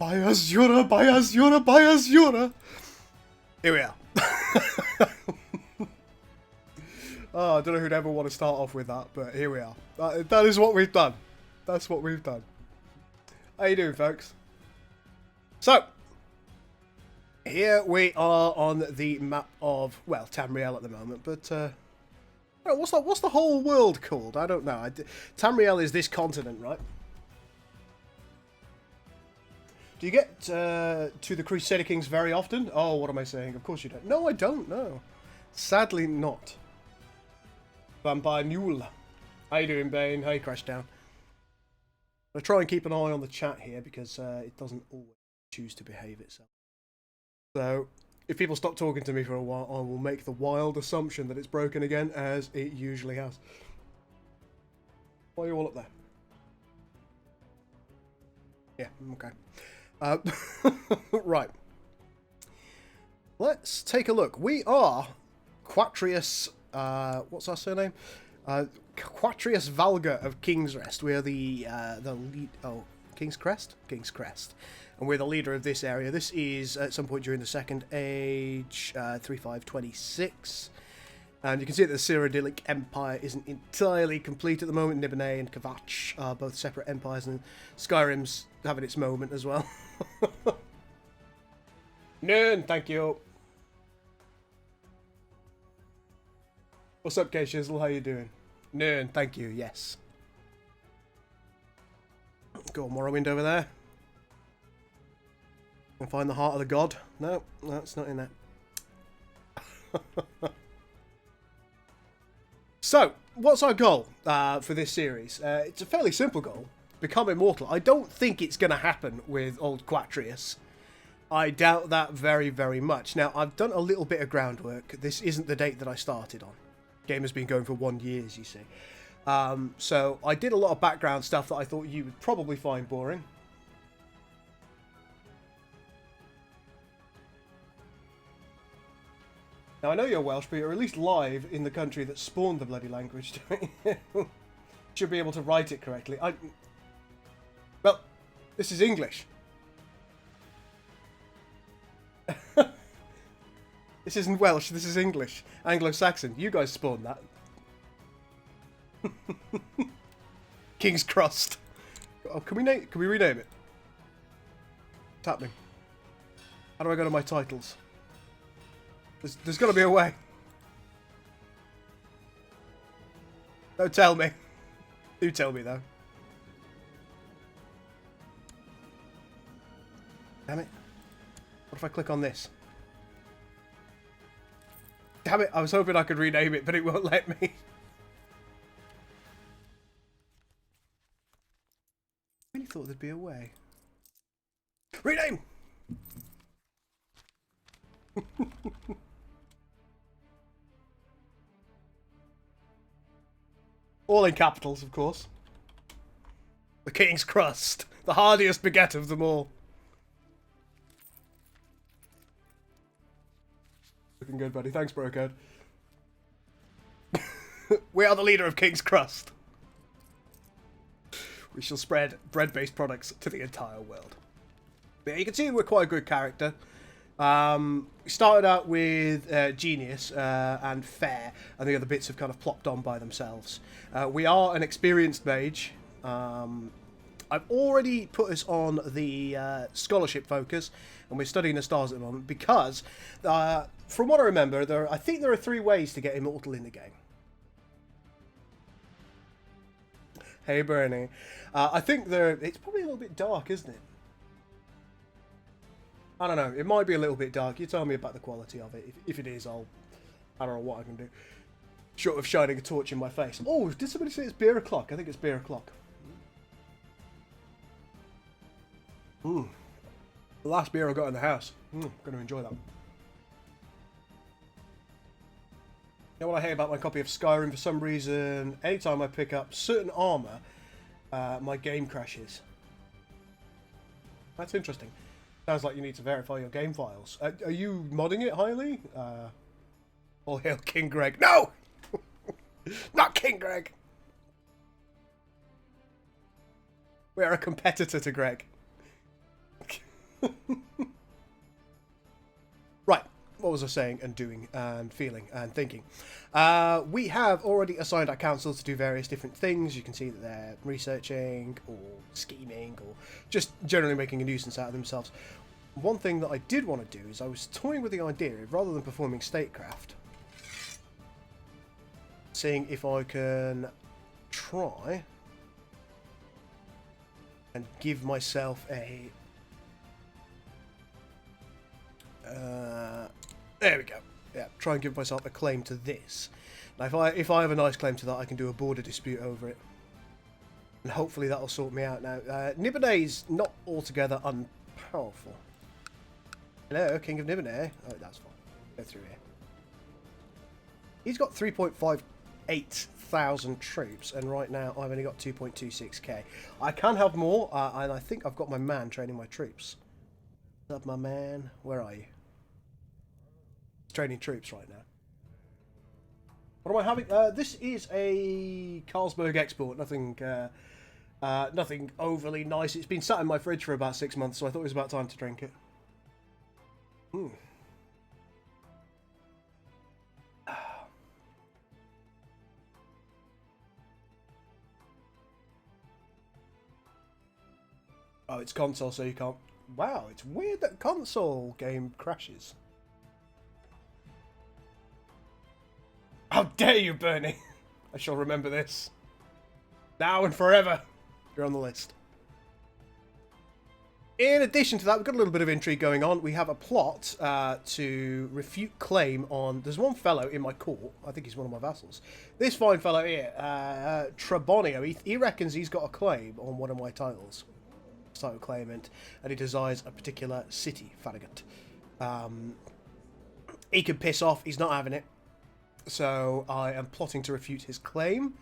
Bayazura, Bayazura, Bayazura. Here we are. Oh, I don't know who'd ever want to start off with that, but here we are. That is what we've done. That's what we've done. How you doing, folks? So, here we are on the map of, well, Tamriel at the moment, but what's the whole world called? I don't know. Tamriel is this continent, right? Do you get to the Crusader Kings very often? Oh, what am I saying? Of course you don't. No, I don't, no. Sadly not. Vampire Mule. How you doing, Bane? How you crashed down? I'll try and keep an eye on the chat here because it doesn't always choose to behave itself. So, if people stop talking to me for a while, I will make the wild assumption that it's broken again, as it usually has. Why are you all up there? Yeah, okay. Right. Let's take a look. We are Quatrius... what's our surname? Quatrius Valga of King's Rest. We are the lead... Oh, King's Crest? King's Crest. And we're the leader of this area. This is at some point during the Second Age, 3526. And you can see that the Cyrodiilic Empire isn't entirely complete at the moment. Nibene and Kavach are both separate empires, and Skyrim's having its moment as well. None, thank you. What's up, K-Shizzle? How you doing? Nern, thank you, yes. Go on, Morrowind over there. And find the heart of the god. No, it's not in there. So, what's our goal for this series? It's a fairly simple goal. Become immortal. I don't think it's going to happen with old Quatrius. I doubt that very, very much. Now, I've done a little bit of groundwork. This isn't the date that I started on. Game has been going for 1 year, as you see. So I did a lot of background stuff that I thought you would probably find boring. Now, I know you're Welsh, but you're at least live in the country that spawned the bloody language. Should be able to write it correctly. Well, this is English. This isn't Welsh, this is English. Anglo-Saxon. You guys spawned that. King's Crust. Oh, can we rename it? What's happening? How do I go to my titles? There's got to be a way. Don't tell me. Do tell me, though. Damn it. What if I click on this? Damn it, I was hoping I could rename it, but it won't let me. I really thought there'd be a way. Rename! All in capitals, of course. The King's Crust. The hardiest baguette of them all. Looking good, buddy. Thanks, Brocode. We are the leader of King's Crust. We shall spread bread-based products to the entire world. But yeah, you can see we're quite a good character. We started out with Genius and Fair, and the other bits have kind of plopped on by themselves. We are an experienced mage. I've already put us on the scholarship focus, and we're studying the stars at the moment because, from what I remember, I think there are 3 ways to get immortal in the game. Hey, Bernie. I think it's probably a little bit dark, isn't it? I don't know. It might be a little bit dark. You tell me about the quality of it. If it is, I don't know what I can do. Short of shining a torch in my face. Oh, did somebody say it's beer o'clock? I think it's beer o'clock. The last beer I got in the house. Going to enjoy that. You know what I hate about my copy of Skyrim? For some reason, anytime I pick up certain armor, my game crashes. That's interesting. Sounds like you need to verify your game files. Are you modding it highly? All hail King Greg. No! Not King Greg! We are a competitor to Greg. Right, what was I saying and doing and feeling and thinking? We have already assigned our council to do various different things. You can see that they're researching or scheming or just generally making a nuisance out of themselves. One thing that I did want to do is I was toying with the idea of, rather than performing statecraft, seeing if I can try and give myself a... there we go. Yeah, try and give myself a claim to this. Now, if I have a nice claim to that, I can do a border dispute over it. And hopefully that'll sort me out now. Nibonet's not altogether unpowerful. Hello, King of Nibone. Oh, that's fine. Go through here. He's got 3.58 thousand troops, and right now I've only got 2.26k. I can have more, and I think I've got my man training my troops. What's up, my man? Where are you? Training troops right now. What am I having? This is a Carlsberg export. Nothing, nothing overly nice. It's been sat in my fridge for about 6 months, so I thought it was about time to drink it. Hmm. Oh, it's console, so you can't... Wow, it's weird that console game crashes. How dare you, Bernie! I shall remember this. Now and forever. You're on the list. In addition to that, we've got a little bit of intrigue going on. We have a plot to refute claim on... There's one fellow in my court. I think he's one of my vassals. This fine fellow here, Trebonio, he reckons he's got a claim on one of my titles. Title claimant, and he desires a particular city, Farragut. He can piss off. He's not having it. So I am plotting to refute his claim,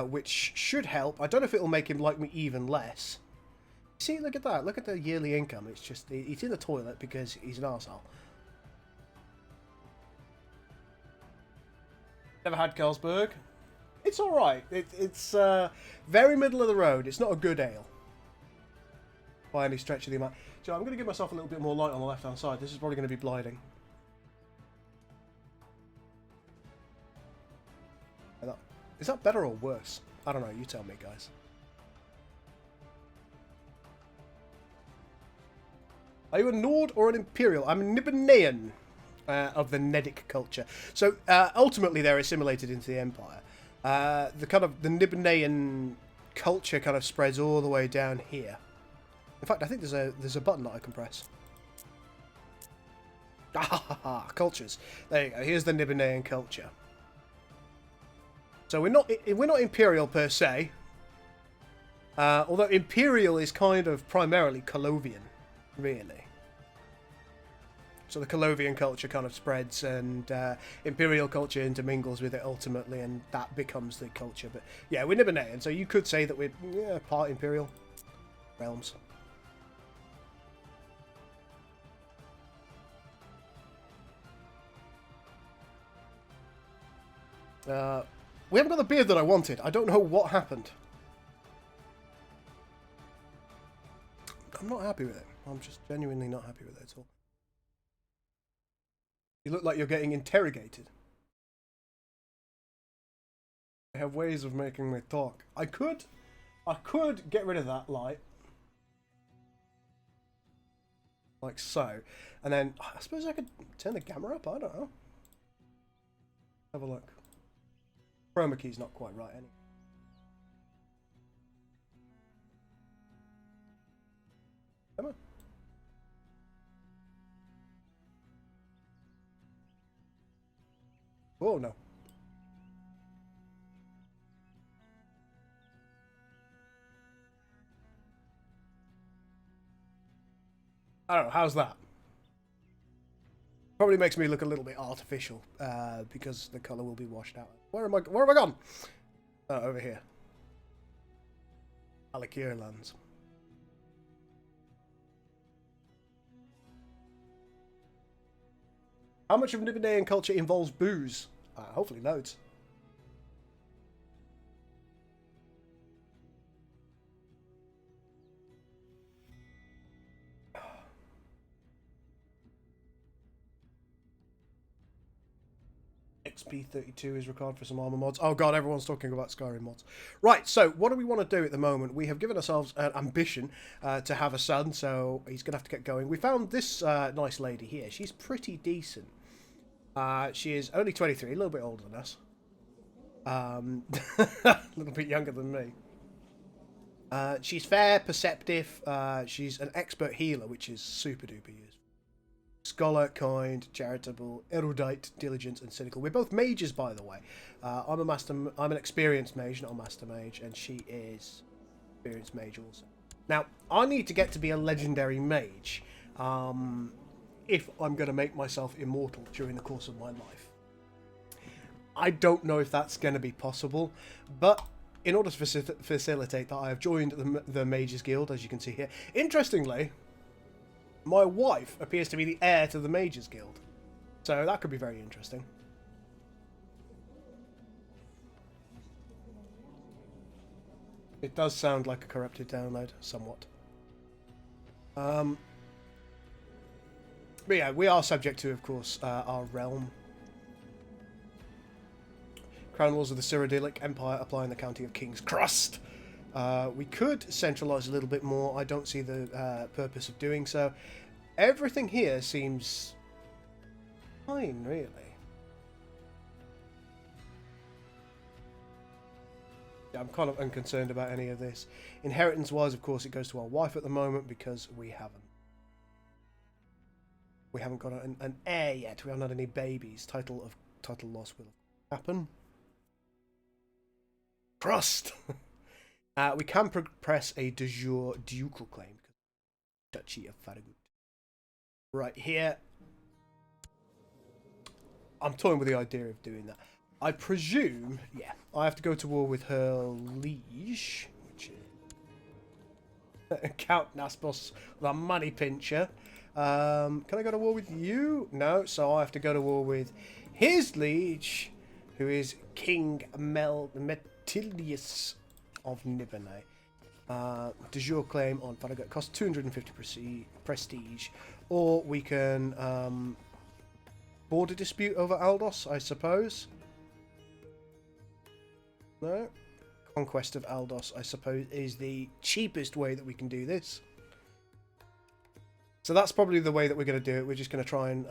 which should help. I don't know if it'll make him like me even less. See, look at that. Look at the yearly income. It's just, he's in the toilet because he's an arsehole. Never had Carlsberg. It's alright. It's very middle of the road. It's not a good ale by any stretch of the amount. So I'm going to give myself a little bit more light on the left-hand side. This is probably going to be blinding. Is that better or worse? I don't know. You tell me, guys. Are you a Nord or an Imperial? I'm a Nibonean of the Nedic culture. So ultimately, they're assimilated into the Empire. The Nibonean culture kind of spreads all the way down here. In fact, I think there's a button that I can press. Ah, cultures. There you go. Here's the Nibonean culture. So we're not Imperial per se, although Imperial is kind of primarily Colovian, really. So the Colovian culture kind of spreads, and Imperial culture intermingles with it ultimately, and that becomes the culture. But yeah, we're Nibonean, so you could say that we're part Imperial realms. We haven't got the beard that I wanted. I don't know what happened. I'm not happy with it. I'm just genuinely not happy with it at all. You look like you're getting interrogated. I have ways of making me talk. I could get rid of that light. Like so. And then, I suppose I could turn the camera up. I don't know. Have a look. Chroma key's not quite right anyway. Come on. Oh no. I don't know, how's that? Probably makes me look a little bit artificial, because the colour will be washed out. Where have I gone? Oh, over here. Alakir lands. How much of Nibonean culture involves booze? Hopefully loads. XP32 is required for some armor mods. Oh god, everyone's talking about Skyrim mods. Right, so what do we want to do at the moment? We have given ourselves an ambition to have a son, so he's going to have to get going. We found this nice lady here. She's pretty decent. She is only 23, a little bit older than us. A little bit younger than me. She's fair, perceptive. She's an expert healer, which is super duper useful. Scholar, kind, charitable, erudite, diligent, and cynical. We're both mages, by the way. I'm an experienced mage, not a master mage, and she is experienced mage also. Now, I need to get to be a legendary mage if I'm going to make myself immortal during the course of my life. I don't know if that's going to be possible, but in order to facilitate that, I have joined the Mages Guild, as you can see here. Interestingly, my wife appears to be the heir to the Mages Guild, so that could be very interesting. It does sound like a corrupted download, somewhat. But yeah, we are subject to, of course, our realm. Crown Laws of the Cyrodiilic Empire apply in the county of King's Crust. We could centralise a little bit more. I don't see the purpose of doing so. Everything here seems fine, really. Yeah, I'm kind of unconcerned about any of this. Inheritance-wise, of course, it goes to our wife at the moment because we haven't got an heir yet. We haven't had any babies. Title loss will happen. Crust! We can press a de jure ducal claim. Duchy of Farragut. Right here. I'm toying with the idea of doing that. I presume, yeah, I have to go to war with her liege, which is Count Naspos, the money pincher. Can I go to war with you? No, so I have to go to war with his liege, who is King Metilius of Nibene. De jure claim on Farragut costs 250 prestige, or we can border dispute over Aldos, I suppose. No, conquest of Aldos, I suppose, is the cheapest way that we can do this. So that's probably the way that we're going to do it. We're just going to try and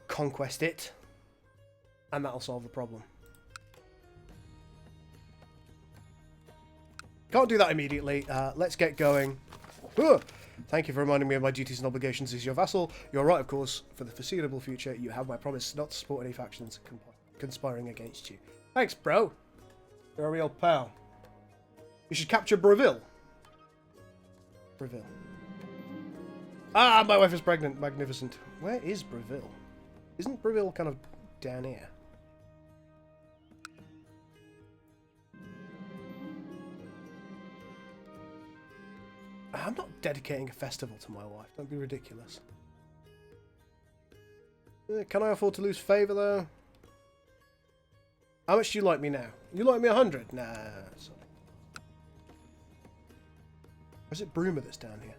conquest it, and that'll solve the problem. Can't do that immediately. Let's get going. Thank you for reminding me of my duties and obligations as your vassal. You're right, of course. For the foreseeable future, you have my promise not to support any factions conspiring against you. Thanks, bro. You're a real pal. You should capture Breville. Breville. Ah, my wife is pregnant. Magnificent. Where is Breville? Isn't Breville kind of down here? I'm not dedicating a festival to my wife. Don't be ridiculous. Can I afford to lose favour, though? How much do you like me now? You like me 100? Nah. Sorry. Or is it Bruma that's down here?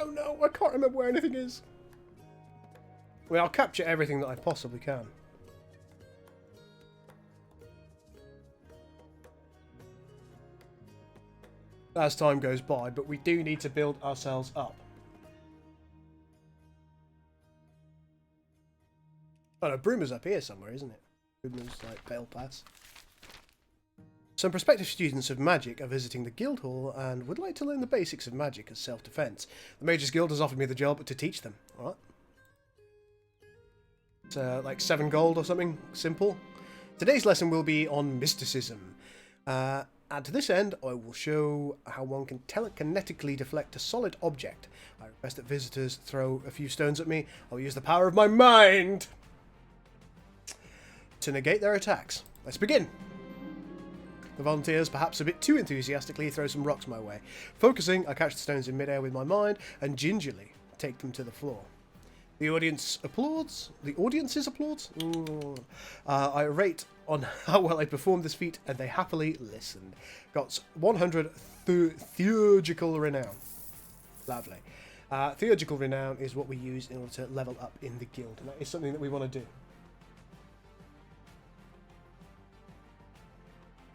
Oh no, I can't remember where anything is. Well, I'll capture everything that I possibly can. As time goes by, but we do need to build ourselves up. Oh no, Bruma's up here somewhere, isn't it? Bruma's like Vale Pass. Some prospective students of magic are visiting the guild hall and would like to learn the basics of magic as self-defense. The Mages Guild has offered me the job to teach them. Alright. It's like 7 gold or something simple. Today's lesson will be on mysticism. And to this end, I will show how one can telekinetically deflect a solid object. I request that visitors throw a few stones at me. I'll use the power of my mind to negate their attacks. Let's begin. The volunteers, perhaps a bit too enthusiastically, throw some rocks my way. Focusing, I catch the stones in midair with my mind and gingerly take them to the floor. The audience applauds. The audiences applauds? I rate on how well I performed this feat, and they happily listened. Got 100 theurgical renown. Lovely. Theurgical renown is what we use in order to level up in the guild, and that is something that we want to do.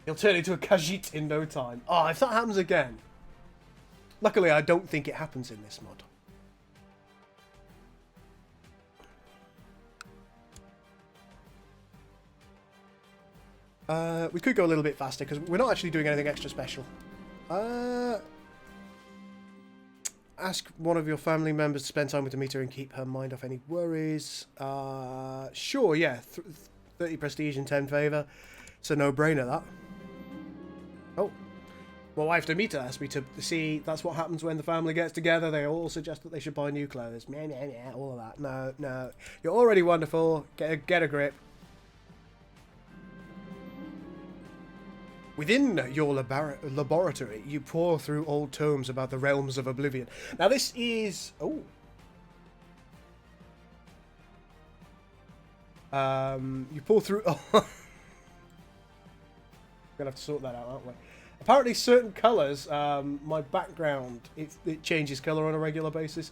He'll turn into a Khajiit in no time. Oh, if that happens again. Luckily, I don't think it happens in this mod. We could go a little bit faster because we're not actually doing anything extra special. Ask one of your family members to spend time with the meter and keep her mind off any worries. Sure, yeah. 30 prestige and 10 favour. It's a no-brainer, that. Oh. My wife Demeter asked me to see that's what happens when the family gets together. They all suggest that they should buy new clothes. Meh, meh, meh, all of that. No, no. You're already wonderful. Get a grip. Within your laboratory, you pore through old tomes about the realms of oblivion. Now this is... Oh. You pore through... Oh. We're going to have to sort that out, aren't we? Apparently certain colours, my background, it changes colour on a regular basis.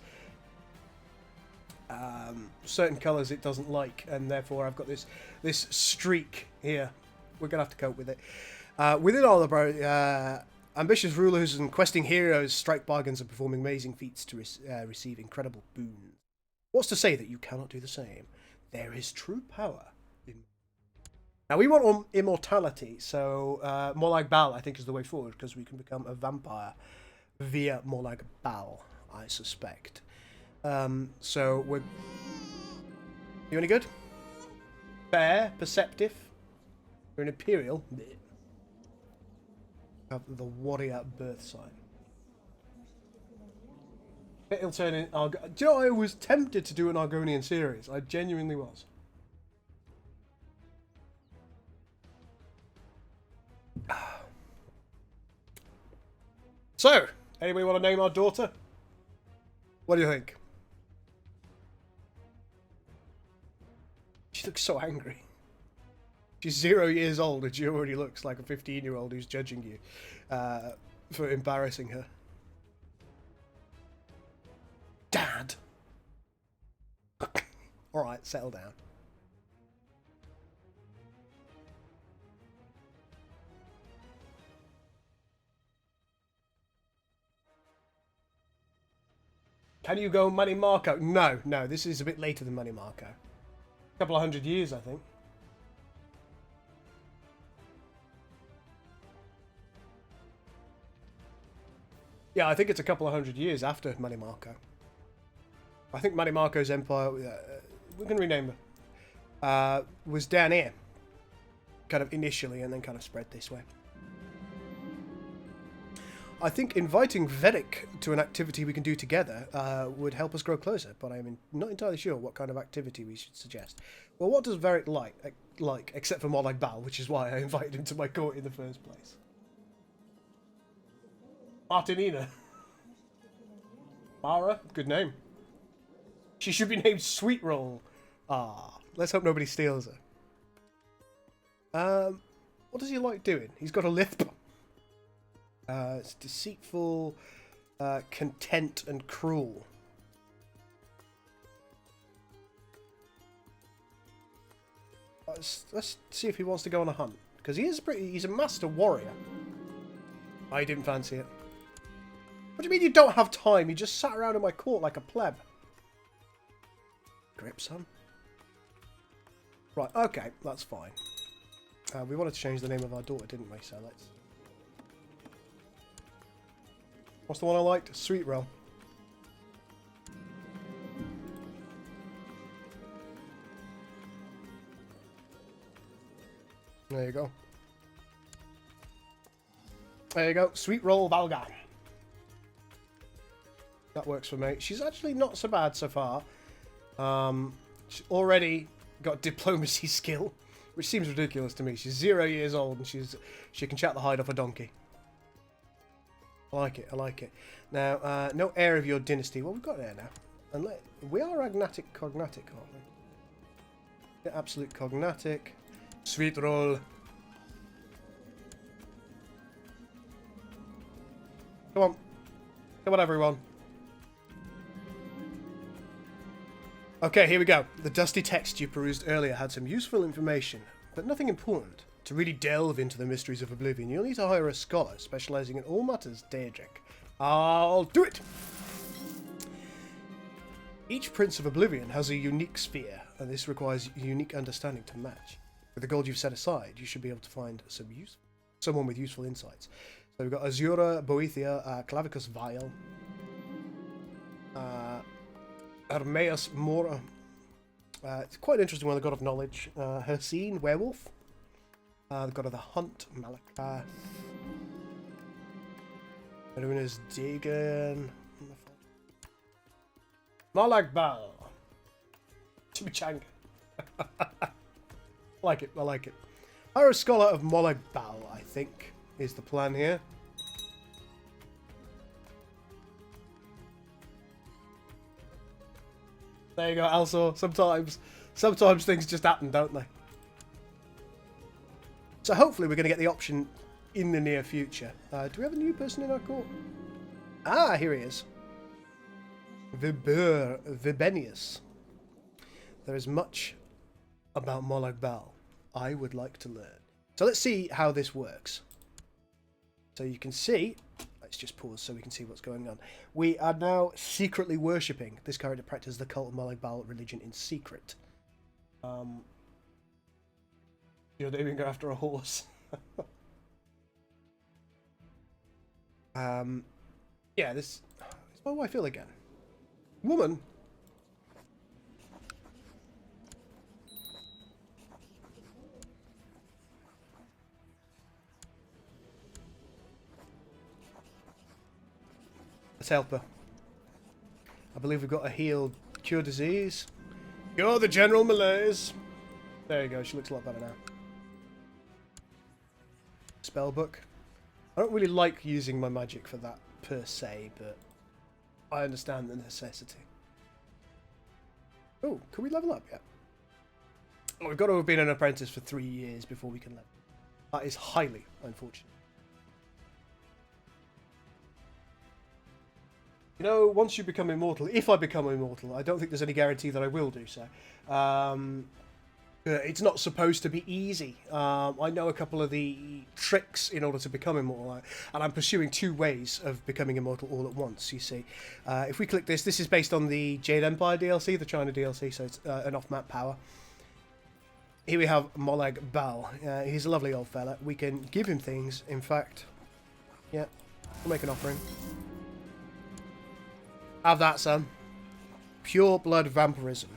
Certain colours it doesn't like, and therefore I've got this streak here. We're going to have to cope with it. Within all the ambitious rulers and questing heroes strike bargains and perform amazing feats to receive incredible boons. What's to say that you cannot do the same? There is true power in... Now we want immortality, so Molag Bal I think is the way forward, because we can become a vampire via Molag Bal, I suspect. So we're... You any good? Fair, perceptive. We're an Imperial. Have the warrior birth sign. It'll turn in... Do you know, I was tempted to do an Argonian series. I genuinely was. So, anybody want to name our daughter? What do you think? She looks so angry. She's 0 years old and she already looks like a 15-year-old who's judging you for embarrassing her. Dad! Alright, settle down. Can you go Money Marco? No, no, this is a bit later than Money Marco. A couple of 100 years, I think. Yeah, I think it's a couple of 100 years after Money Marco. I think Money Marco's empire, we can rename it, was down here. Kind of initially, and then kind of spread this way. I think inviting Vedic to an activity we can do together would help us grow closer, but I'm not entirely sure what kind of activity we should suggest. Well, what does Vedic like, except for Molag Bal, which is why I invited him to my court in the first place. Martinina. Mara, good name. She should be named Sweet Roll. Ah, let's hope nobody steals her. What does he like doing? He's got a lisp. It's deceitful, content, and cruel. Let's see if he wants to go on a hunt, because he's a master warrior. I didn't fancy it. What do you mean you don't have time? You just sat around in my court like a pleb. Grip, son. Right, okay, that's fine. We wanted to change the name of our daughter, didn't we? So let's... What's the one I liked? Sweet Roll. There you go. There you go. Sweet Roll Valgar. That works for me. She's actually not so bad so far. She's already got diplomacy skill, which seems ridiculous to me. She's 0 years old and she can chat the hide off a donkey. I like it, I like it. Now, no heir of your dynasty. Well, we've got an heir now. And we are agnatic cognatic, aren't we? Yeah, absolute cognatic. Sweet Roll. Come on. Come on, everyone. Okay, here we go. The dusty text you perused earlier had some useful information, but nothing important. To really delve into the mysteries of Oblivion, you'll need to hire a scholar specializing in all matters Daedric. I'll do it! Each Prince of Oblivion has a unique sphere, and this requires unique understanding to match. With the gold you've set aside, you should be able to find someone with useful insights. So we've got Azura, Boethia, Clavicus Vile, Hermaeus Mora. It's quite an interesting one, the God of Knowledge. Hercene, Werewolf. The God of the Hunt, Malakath. Maruna's Dagon. Malagbal. Chimichanga. I like it. Hire a scholar of Malagbal, I think, is the plan here. There you go, Alsor. Sometimes things just happen, don't they? So hopefully we're going to get the option in the near future. Do we have a new person in our court? Ah, here he is. Vibenius. There is much about Malagbal I would like to learn. So let's see how this works. So you can see, let's just pause so we can see what's going on. We are now secretly worshipping. This character practices the cult of Malagbal religion in secret. You're naming her after a horse. Yeah, this is my wife ill again. Woman. Let's help her. I believe we've got a heal, cure disease. Cure the general malaise. There you go, she looks a lot better now. Spellbook. I don't really like using my magic for that per se, but I understand the necessity. Oh, can we level up yet? Oh, we've got to have been an apprentice for 3 years before we can level. That is highly unfortunate. You know, once you become immortal, if I become immortal, I don't think there's any guarantee that I will do so. It's not supposed to be easy. I know a couple of the tricks in order to become immortal, and I'm pursuing 2 ways of becoming immortal all at once, you see. If we click this is based on the Jade Empire DLC, the China DLC, so it's an off-map power. Here we have Molag Bal. He's a lovely old fella. We can give him things, in fact. Yeah, we'll make an offering. Have that, son. Pure Blood Vampirism,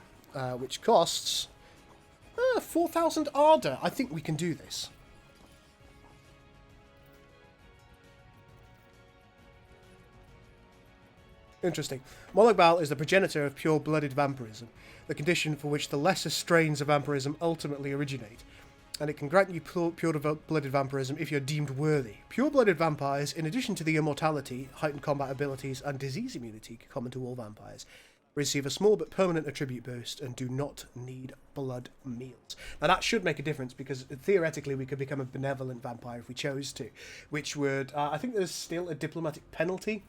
which costs 4,000 Ardor. I think we can do this. Interesting. Molag Bal is the progenitor of pure-blooded vampirism, the condition for which the lesser strains of vampirism ultimately originate, and it can grant you pure-blooded vampirism if you're deemed worthy. Pure-blooded vampires, in addition to the immortality, heightened combat abilities, and disease immunity common to all vampires, receive a small but permanent attribute boost and do not need blood meals. Now that should make a difference, because theoretically we could become a benevolent vampire if we chose to, which would... I think there's still a diplomatic penalty.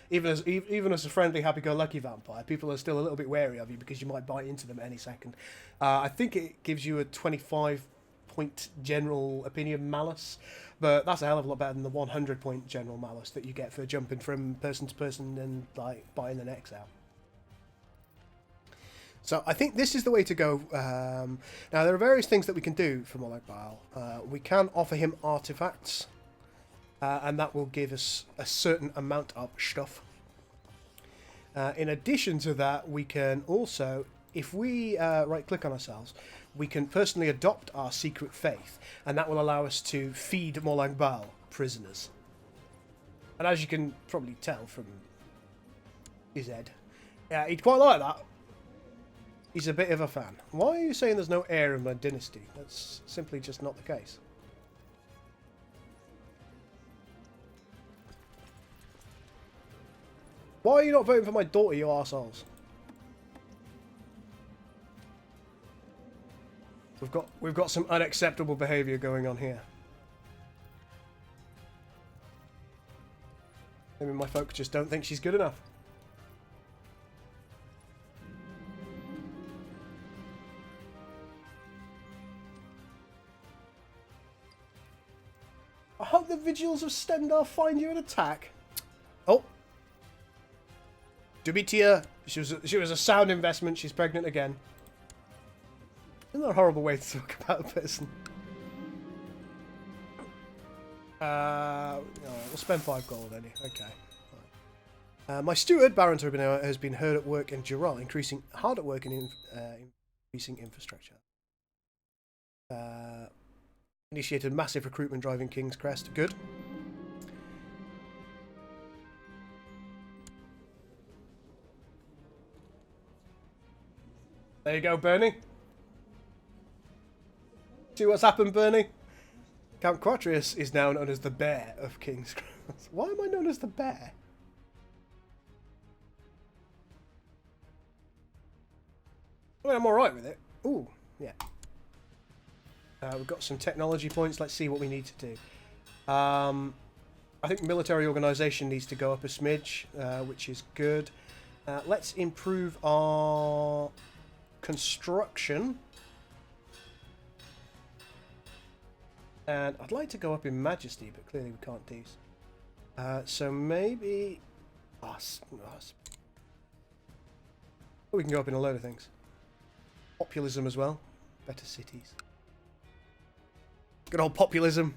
Even as a friendly, happy-go-lucky vampire, people are still a little bit wary of you because you might bite into them at any second. I think it gives you a 25-point general opinion malice, but that's a hell of a lot better than the 100-point general malice that you get for jumping from person to person and like biting the necks out. So I think this is the way to go. Now there are various things that we can do for Molag Bal. We can offer him artifacts. And that will give us a certain amount of stuff. In addition to that, we can also, if we right-click on ourselves, we can personally adopt our secret faith, and that will allow us to feed Molag Bal prisoners. And as you can probably tell from his head, he'd quite like that. He's a bit of a fan. Why are you saying there's no heir in my dynasty? That's simply just not the case. Why are you not voting for my daughter, you arseholes? We've got some unacceptable behaviour going on here. Maybe my folks just don't think she's good enough. hope the vigils of Stendar find you and attack. Oh. Dubitia, she was a sound investment. She's pregnant again. Isn't that a horrible way to talk about a person? We'll spend 5 gold, anyway. Okay. My steward, Baron Turbino, has been hard at work in Dural, hard at work in increasing infrastructure. Initiated massive recruitment drive in King's Crest. Good. There you go, Bernie. See what's happened, Bernie? Count Quatrius is now known as the Bear of King's Crest. Why am I known as the Bear? I mean, I'm alright with it. Ooh, yeah. We've got some technology points. Let's see what we need to do. I think military organisation needs to go up a smidge, which is good. Let's improve our construction. And I'd like to go up in majesty, but clearly we can't do so. So maybe... we can go up in a load of things. Populism as well. Better cities. Good old populism.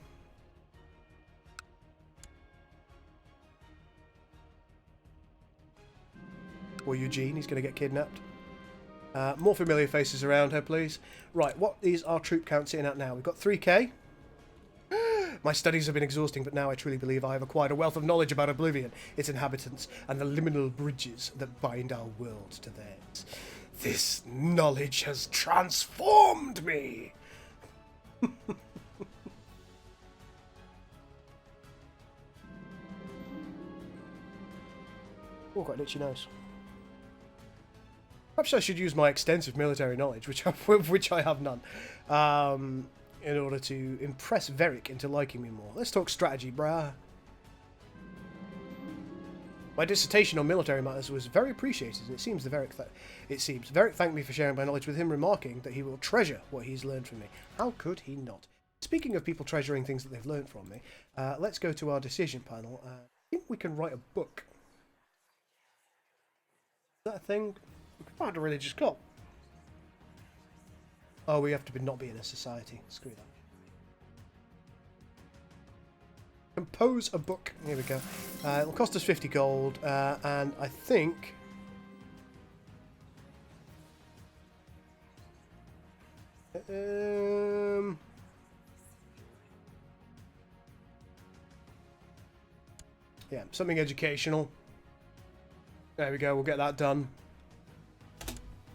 Poor Eugene, he's going to get kidnapped. More familiar faces around her, please. Right, what is our troop count sitting at now? We've got 3k. My studies have been exhausting, but now I truly believe I have acquired a wealth of knowledge about Oblivion, its inhabitants, and the liminal bridges that bind our world to theirs. This knowledge has transformed me! Oh, got an itchy nose. Perhaps I should use my extensive military knowledge, which I have none, in order to impress Veric into liking me more. Let's talk strategy, brah. My dissertation on military matters was very appreciated, and it seems Veric thanked me for sharing my knowledge with him, remarking that he will treasure what he's learned from me. How could he not? Speaking of people treasuring things that they've learned from me, let's go to our decision panel. I think we can write a book. Is that a thing? We could find a religious cult. Oh, we have to not be in a society. Screw that. Compose a book. Here we go. It'll cost us 50 gold, and I think... yeah, something educational. There we go, we'll get that done.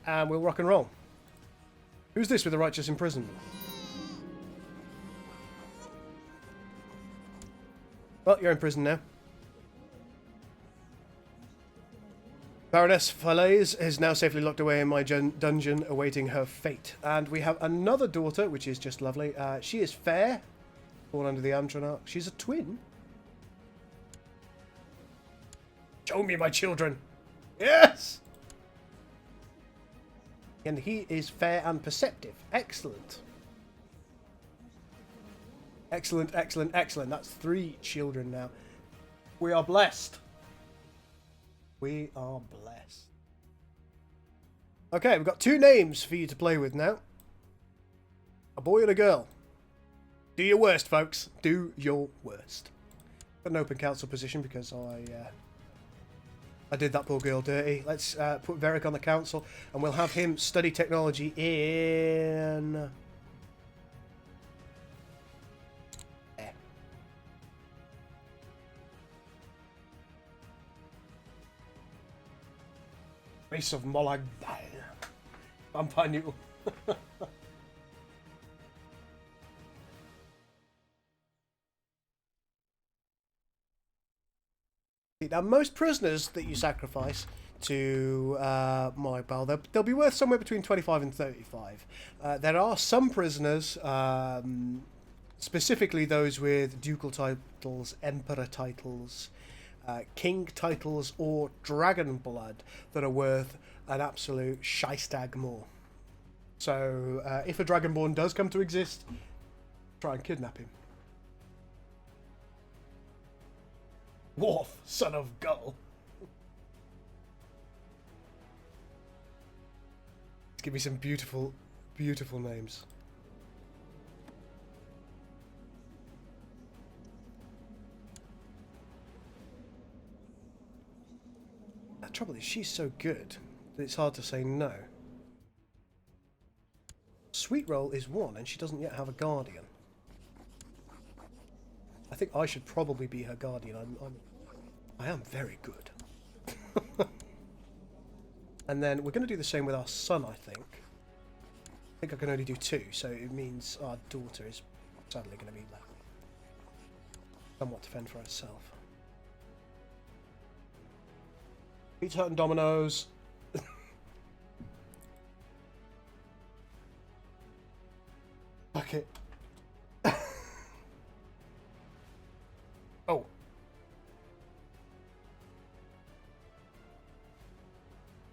And we'll rock and roll. Who's this with the righteous imprisonment? Well, you're in prison now. Baroness Falaise is now safely locked away in my dungeon, awaiting her fate. And we have another daughter, which is just lovely. She is fair, born under the Amtronarch. She's a twin. Show me my children. Yes! And he is fair and perceptive. Excellent. Excellent, excellent, excellent. That's 3 children now. We are blessed. We are blessed. Okay, we've got 2 names for you to play with now. A boy and a girl. Do your worst, folks. Do your worst. Got an open council position because I did that poor girl dirty. Let's put Veric on the council, and we'll have him study technology in... there. Race of Molag. Vampire Noodle. Now, most prisoners that you sacrifice to Molag, they'll be worth somewhere between 25 and 35. There are some prisoners, specifically those with ducal titles, emperor titles, king titles, or dragon blood, that are worth an absolute shystag more. So, if a dragonborn does come to exist, try and kidnap him. Worf, son of Gull. Let's give me some beautiful, beautiful names. The trouble is, she's so good that it's hard to say no. Sweet Roll is 1, and she doesn't yet have a guardian. I think I should probably be her guardian. I am very good. And then we're going to do the same with our son, I think. I think I can only do 2, so it means our daughter is sadly going to be left somewhat to fend for herself. Pizza Hut and Domino's. Okay. Oh.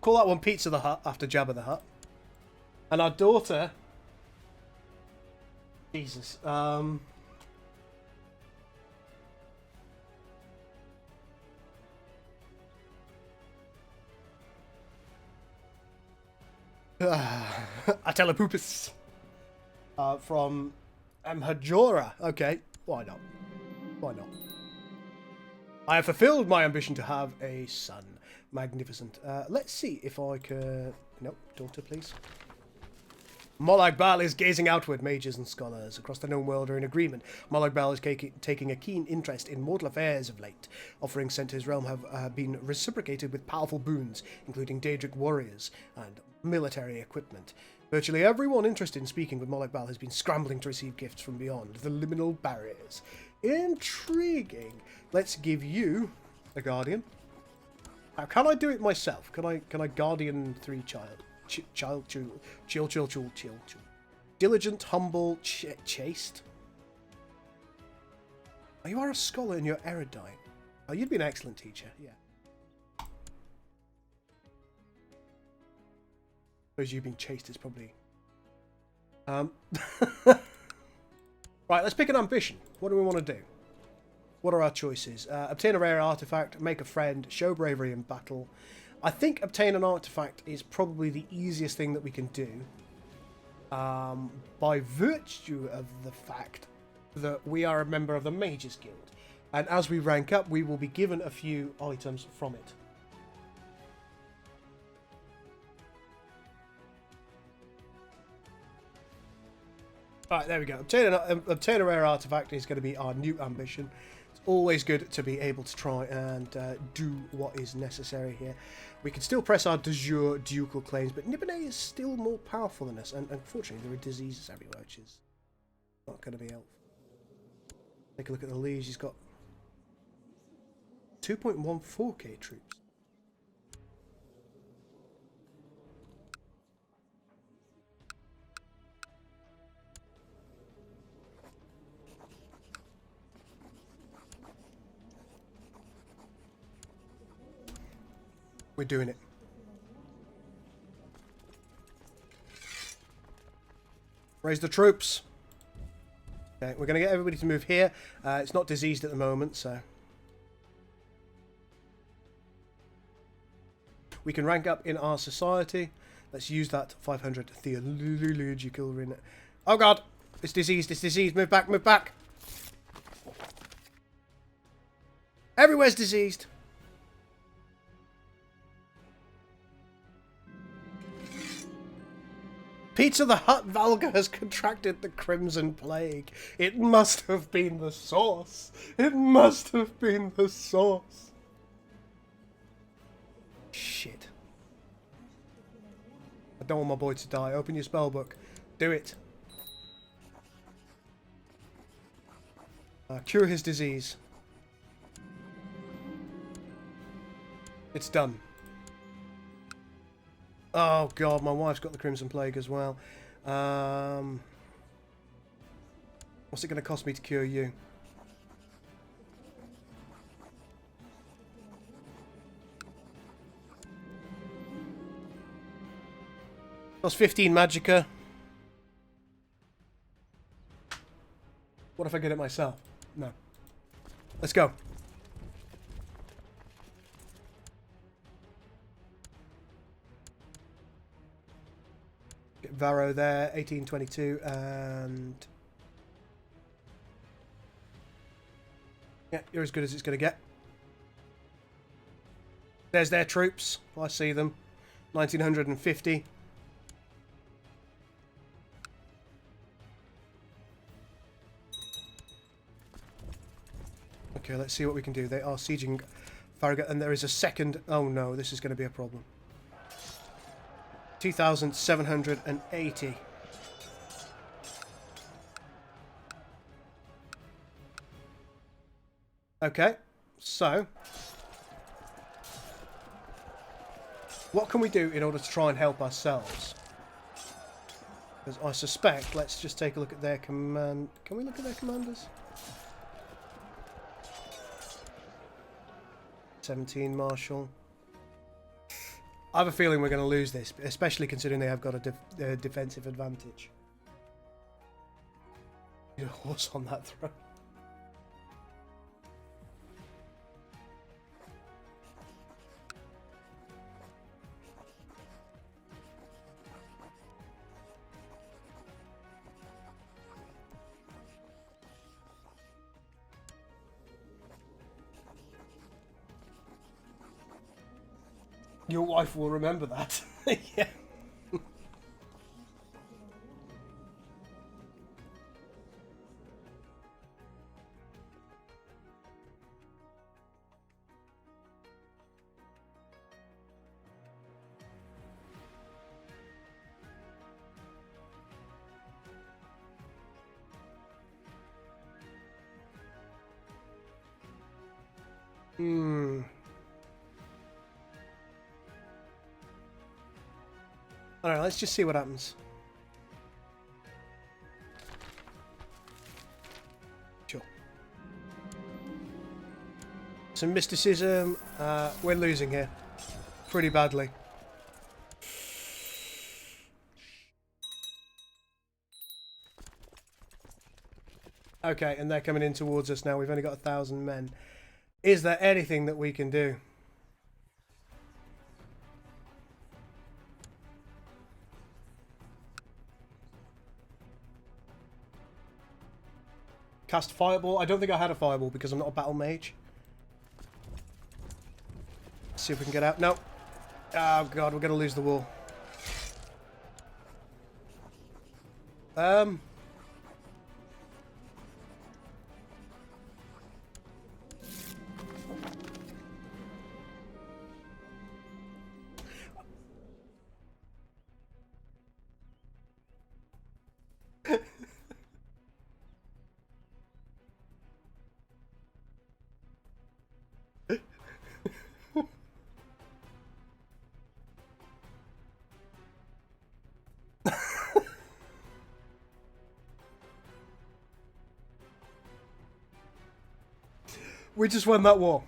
Call that one Pizza the Hut after Jabba the Hutt. And our daughter... Jesus. Atelapupus. From Mhajora. Okay, why not? Why not? I have fulfilled my ambition to have a son. Magnificent. Let's see if I can... Nope, daughter, please. Molag Bal is gazing outward. Mages and scholars across the known world are in agreement. Molag Bal is taking a keen interest in mortal affairs of late. Offerings sent to his realm have been reciprocated with powerful boons, including Daedric warriors and military equipment. Virtually everyone interested in speaking with Molag Bal has been scrambling to receive gifts from beyond the liminal barriers. Intriguing. Let's give you a guardian. Now, can I do it myself? Can I guardian 3 child? Chill. Diligent, humble, chaste. Oh, you are a scholar and you're erudite. Oh, you'd be an excellent teacher, yeah. Suppose you being chaste is probably... Right, let's pick an ambition. What do we want to do? What are our choices? Obtain a rare artifact, make a friend, show bravery in battle. I think obtain an artifact is probably the easiest thing that we can do. By virtue of the fact that we are a member of the Mages Guild. And as we rank up, we will be given a few items from it. Alright, there we go. Obtain a rare artifact is going to be our new ambition. It's always good to be able to try and do what is necessary here. We can still press our de jure ducal claims, but Nibene is still more powerful than us, and unfortunately there are diseases everywhere, which is not going to be helpful. Take a look at the liege. He's got 2.14k troops. We're doing it. Raise the troops. Okay, we're going to get everybody to move here. It's not diseased at the moment, so... We can rank up in our society. Let's use that 500 theological rin. Oh god! It's diseased, it's diseased. Move back, move back! Everywhere's diseased! Pizza the Hut Valga has contracted the Crimson Plague. It must have been the source. It must have been the source. Shit. I don't want my boy to die. Open your spellbook. Do it. Cure his disease. It's done. Oh god, my wife's got the Crimson Plague as well. What's it going to cost me to cure you? Cost 15 magicka. What if I get it myself? No. Let's go. Get Varro there, 1822, and yeah, you're as good as it's going to get. There's their troops. I see them. 1950. Okay, let's see what we can do. They are sieging Farragut, and there is a second... Oh no, this is going to be a problem. 2,780. Okay, so... what can we do in order to try and help ourselves? Because I suspect... Let's just take a look at their command... Can we look at their commanders? 17 Marshal. I have a feeling we're going to lose this, especially considering they have got a defensive advantage. A horse on that throne. Your wife will remember that. Yeah. Alright, let's just see what happens. Sure. Some mysticism. We're losing here. Pretty badly. Okay, and they're coming in towards us now. We've only got 1,000 men. Is there anything that we can do? Cast Fireball. I don't think I had a Fireball because I'm not a Battle Mage. Let's see if we can get out. No. Oh god, we're going to lose the war. We just won that war.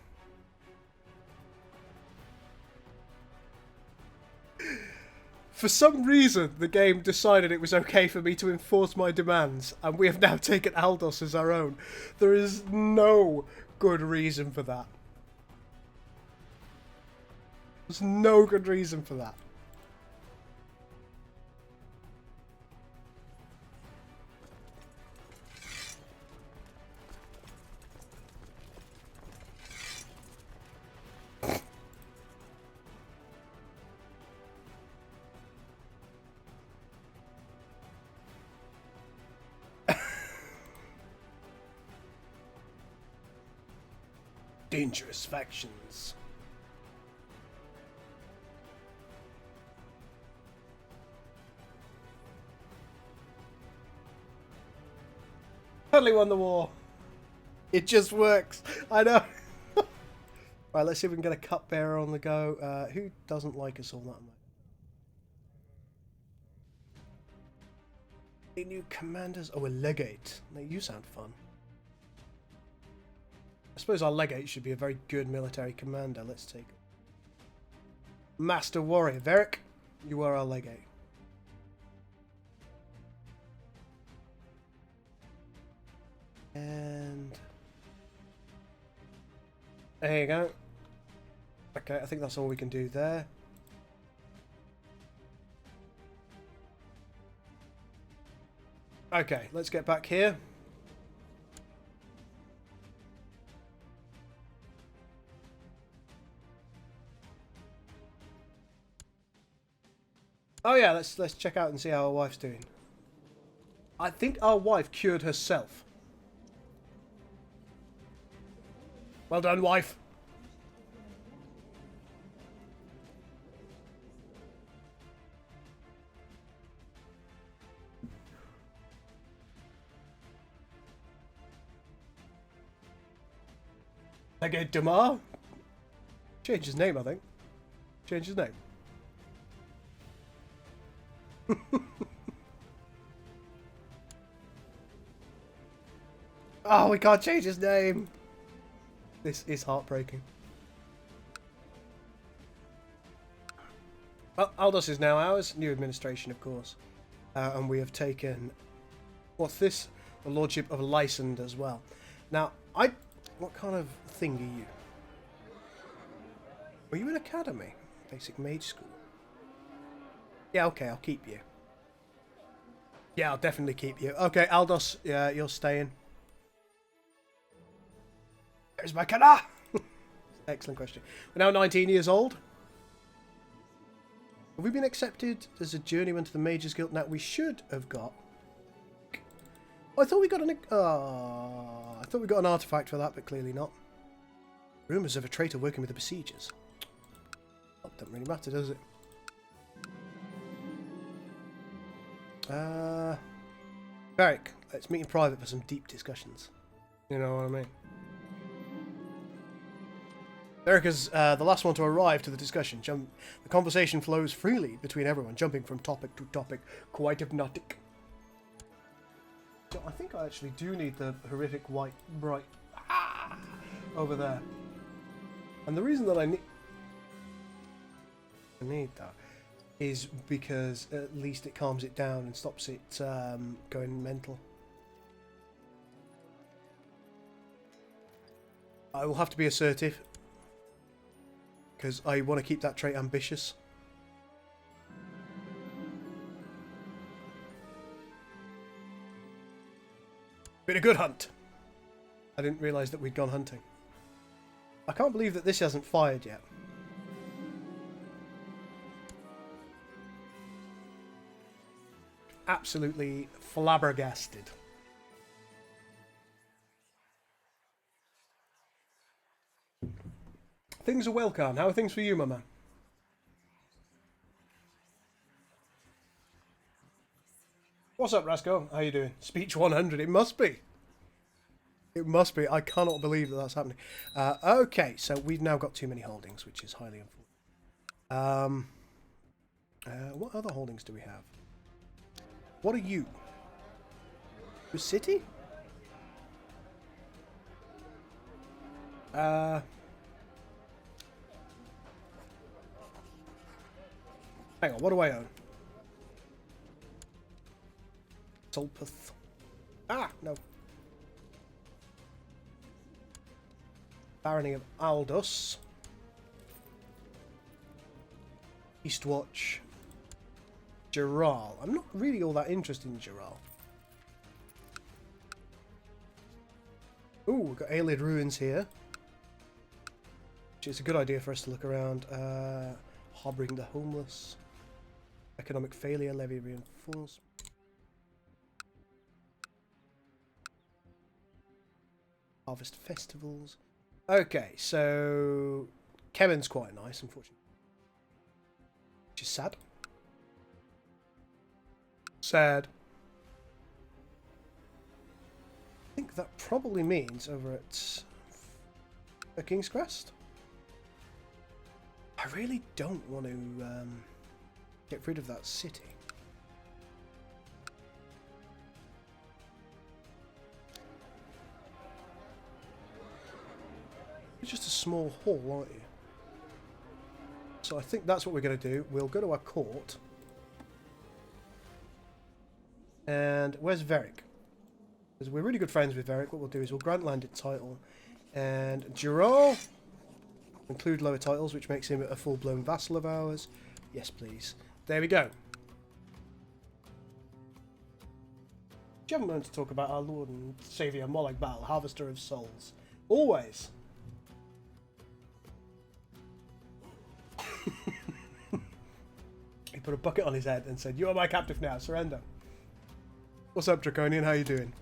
For some reason, the game decided it was okay for me to enforce my demands, and we have now taken Aldos as our own. There is no good reason for that. There's no good reason for that. Dangerous factions. Totally won the war. It just works. I know. Right, let's see if we can get a cupbearer on the go. Who doesn't like us all that much? Any new commanders? Oh, a legate. Now, you sound fun. I suppose our legate should be a very good military commander. Let's take Master Warrior. Varric, you are our legate. And there you go. Okay, I think that's all we can do there. Okay, let's get back here. Oh yeah, let's check out and see how our wife's doing. I think our wife cured herself. Well done, wife. Okay, Damar. Change his name, I think. Change his name. Oh, we can't change his name. This is heartbreaking. Well, Aldous is now ours. New administration, of course. And we have taken... What's this? The Lordship of Lysand as well. Now, what kind of thing are you? Were you in academy? Basic mage school? Yeah, okay, I'll keep you. Yeah, I'll definitely keep you. Okay, Aldous, yeah, you're staying. There's my kana! Excellent question. We're now 19 years old. Have we been accepted as a journeyman to the Mages Guild? Now, we should have got... Oh, I thought we got an... I thought we got an artifact for that, but clearly not. Rumours of a traitor working with the besiegers. Well, doesn't really matter, does it? Beric, let's meet in private for some deep discussions. You know what I mean? Beric is the last one to arrive to the discussion. The conversation flows freely between everyone, jumping from topic to topic, quite hypnotic. So I think I actually do need the horrific white bright over there. And the reason that I need that is because at least it calms it down and stops it going mental. I will have to be assertive because I want to keep that trait ambitious. Been a good hunt. I didn't realise that we'd gone hunting. I can't believe that this hasn't fired yet. Absolutely flabbergasted. Things are well, Khan. How are things for you, my man? What's up, Rasco? How you doing? Speech 100. It must be. It must be. I cannot believe that that's happening. Okay, so we've now got too many holdings, which is highly unfortunate. What other holdings do we have? What are you? The city? Hang on, what do I own? Solpeth. Ah, no. Barony of Aldous. Eastwatch. Giral. I'm not really all that interested in Giral. Ooh, we've got Aelid Ruins here. Which is a good idea for us to look around. Harboring the homeless. Economic failure, levy reinforcement. Harvest festivals. Okay, so Kemen's quite nice, unfortunately. Which is sad. Sad. I think that probably means over at King's Crest. I really don't want to get rid of that city. You're just a small hall, aren't you? So I think that's what we're going to do. We'll go to our court. And where's Veric? Because we're really good friends with Veric. What we'll do is we'll grant landed title. And Giral, include lower titles, which makes him a full-blown vassal of ours. Yes, please. There we go. you haven't learned to talk about our Lord and Saviour Molag Bal, Harvester of Souls. Always. He put a bucket on his head and said, "You are my captive now, surrender." What's up, Draconian? How you doing?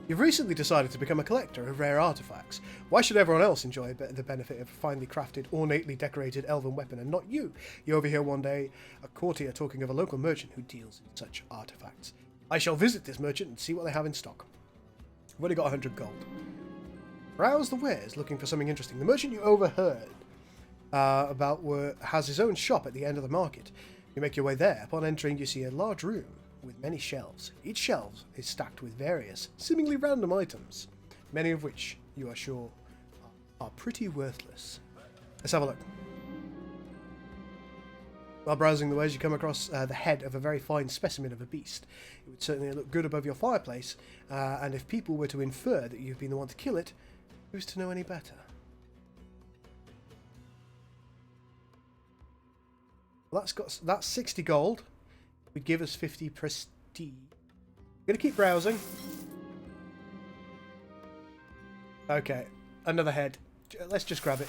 You've recently decided to become a collector of rare artifacts. Why should everyone else enjoy the benefit of a finely crafted, ornately decorated elven weapon and not you? You overhear one day a courtier talking of a local merchant who deals in such artifacts. I shall visit this merchant and see what they have in stock. I've only got 100 gold. Browse the wares, looking for something interesting. The merchant you overheard has his own shop at the end of the market. You make your way there. Upon entering, you see a large room with many shelves. Each shelf is stacked with various, seemingly random items, many of which you are sure are pretty worthless. Let's have a look. While browsing the wares, you come across the head of a very fine specimen of a beast. It would certainly look good above your fireplace, and if people were to infer that you've been the one to kill it, who's to know any better? Well, that's 60 gold. Would give us 50 prestige. I'm gonna keep browsing. Okay, another head. Let's just grab it.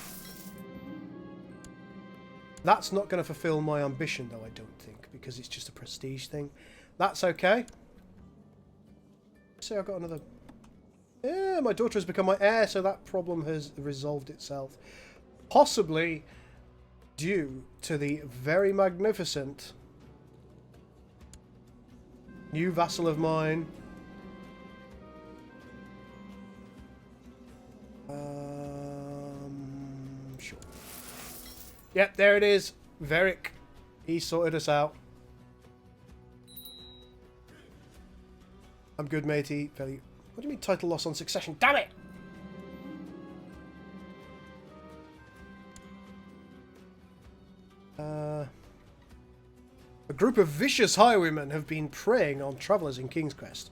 That's not going to fulfill my ambition, though, I don't think, because it's just a prestige thing. That's okay. See, I've got another... Yeah, my daughter has become my heir, so that problem has resolved itself. Possibly due to the very magnificent new vassal of mine. Sure. Yep, there it is. Veric. He sorted us out. I'm good, matey. What do you mean title loss on succession? Damn it! A group of vicious highwaymen have been preying on travellers in King's Crest.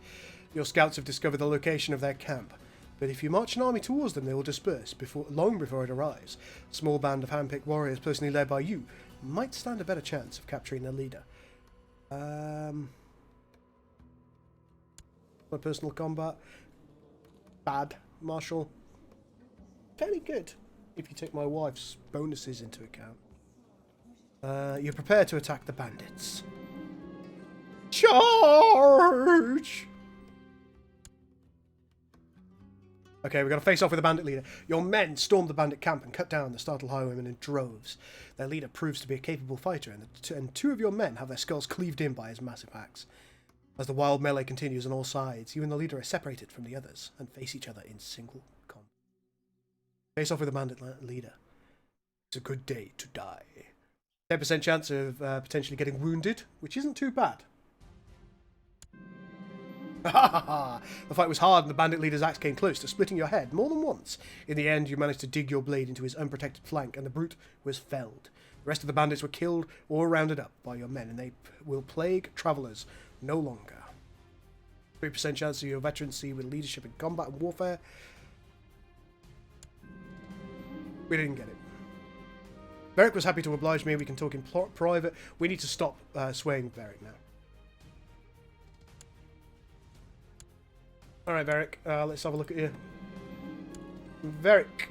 Your scouts have discovered the location of their camp, but if you march an army towards them, they will disperse long before it arrives. A small band of hand-picked warriors, personally led by you, might stand a better chance of capturing their leader. My personal combat. Bad. Martial. Fairly good, if you take my wife's bonuses into account. You're prepared to attack the bandits. Charge! Okay, we're going to face off with the bandit leader. Your men storm the bandit camp and cut down the startled highwaymen in droves. Their leader proves to be a capable fighter, and two of your men have their skulls cleaved in by his massive axe. As the wild melee continues on all sides, you and the leader are separated from the others and face each other in single combat. Face off with the bandit leader. It's a good day to die. 10% chance of potentially getting wounded, which isn't too bad. The fight was hard and the bandit leader's axe came close to splitting your head more than once. In the end, you managed to dig your blade into his unprotected flank and the brute was felled. The rest of the bandits were killed or rounded up by your men, and they will plague travellers no longer. 3% chance of your veterancy with leadership in combat and warfare. We didn't get it. Veric was happy to oblige me. We can talk in private. We need to stop swaying Veric now. Alright, Veric. Let's have a look at you. Veric.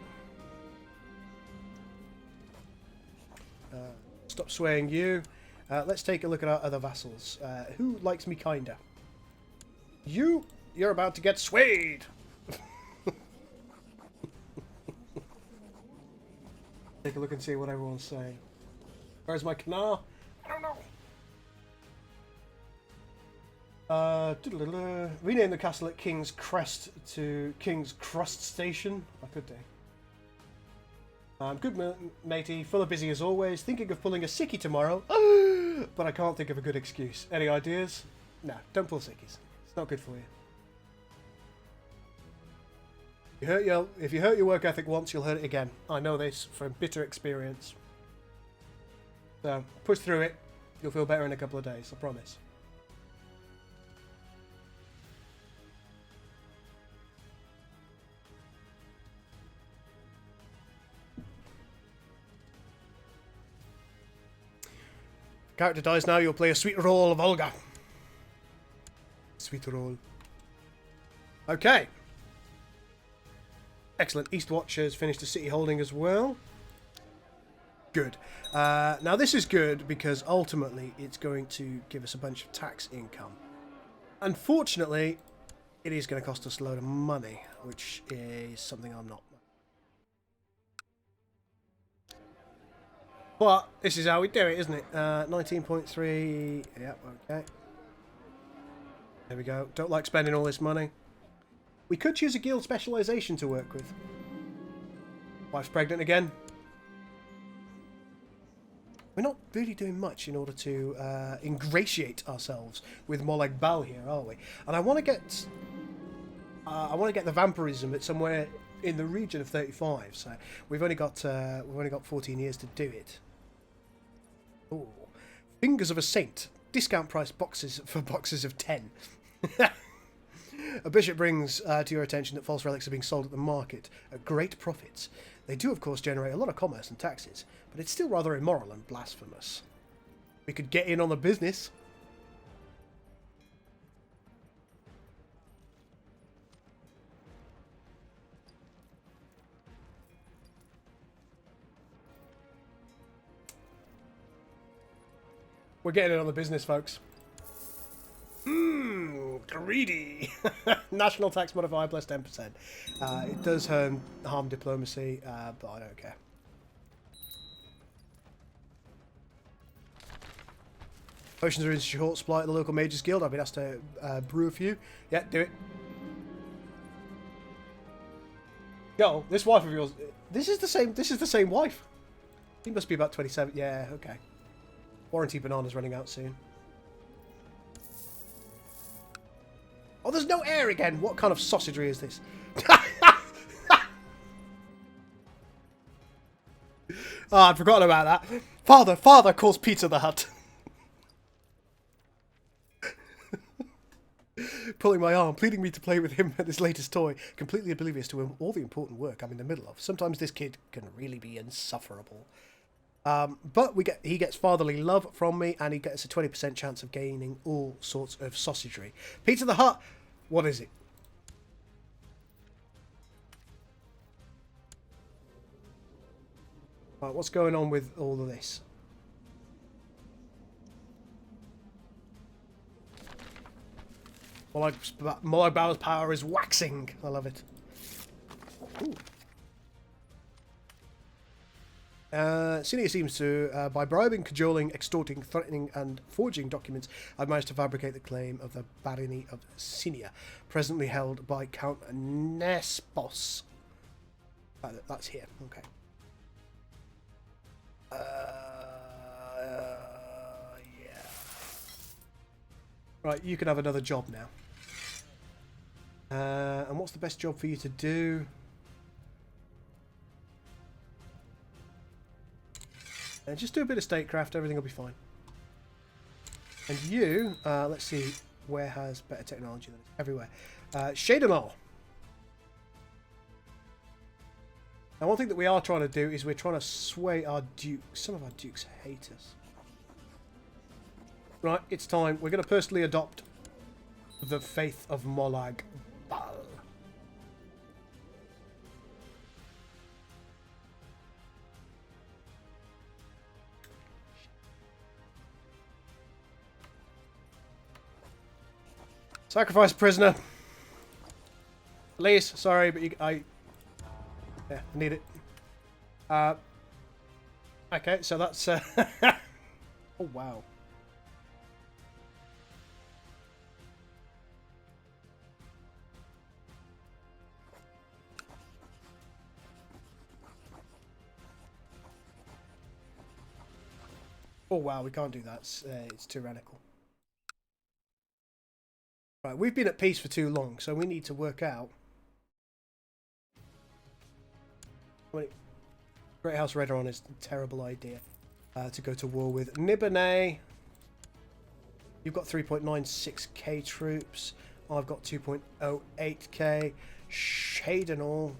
Stop swaying you. Let's take a look at our other vassals. Who likes me kinder? You're about to get swayed! Take a look and see what everyone's saying. Where's my canal? I don't know. Rename the castle at King's Crest to King's Crust Station. I could do. Good matey, full of busy as always. Thinking of pulling a sickie tomorrow, but I can't think of a good excuse. Any ideas? No, don't pull sickies. It's not good for you. If you hurt your work ethic once, you'll hurt it again. I know this from bitter experience. So, push through it. You'll feel better in a couple of days, I promise. If the character dies now, you'll play a sweet role of Olga. sweet roll. Okay. Excellent. Eastwatch has finished the city holding as well. Good. Now this is good because ultimately it's going to give us a bunch of tax income. Unfortunately, it is going to cost us a load of money, which is something I'm not. But this is how we do it, isn't it? 19.3. Yep, okay. There we go. Don't like spending all this money. We could choose a guild specialisation to work with. Wife's pregnant again. We're not really doing much in order to ingratiate ourselves with Molag Bal here, are we? And I want to get the vampirism at somewhere in the region of 35. So we've only got 14 years to do it. Ooh. Fingers of a Saint. Discount price boxes for boxes of 10. A bishop brings to your attention that false relics are being sold at the market at great profits. They do, of course, generate a lot of commerce and taxes, but it's still rather immoral and blasphemous. We could get in on the business. We're getting in on the business, folks. Greedy. National tax modifier plus 10%. It does harm diplomacy, but I don't care. Potions are in short supply at the local mages guild. I've been asked to brew a few. Yeah, do it. Yo, this wife of yours. This is the same wife. He must be about 27. Yeah, okay. Warranty banana's running out soon. Oh, there's no air again. What kind of sausagery is this? Oh, I'd forgotten about that. Father calls Pizza the Hut. Pulling my arm, pleading me to play with him at his latest toy, completely oblivious to all the important work I'm in the middle of. Sometimes this kid can really be insufferable. But he gets fatherly love from me, and he gets a 20% chance of gaining all sorts of sausagery. Pizza the Hut, what is it? Right, what's going on with all of this? Molag Bal's power is waxing. I love it. Ooh. Cinia seems to, by bribing, cajoling, extorting, threatening, and forging documents, I've managed to fabricate the claim of the barony of Cinia, presently held by Count Nespos. That's here. Okay. Yeah. Right, you can have another job now. And what's the best job for you to do? Just do a bit of statecraft, everything will be fine. And you, let's see, where has better technology than everywhere? Shademar. Now, one thing that we are trying to do is we're trying to sway our dukes. Some of our dukes hate us. Right, it's time. We're going to personally adopt the faith of Molag Bal. Sacrifice prisoner. Please, sorry, but I need it. Okay, so that's oh wow. Oh wow, we can't do that. It's tyrannical. Right, we've been at peace for too long, so we need to work out. Great House Redron is a terrible idea to go to war with. Nibene, you've got 3.96k troops. I've got 2.08k. Shadenall.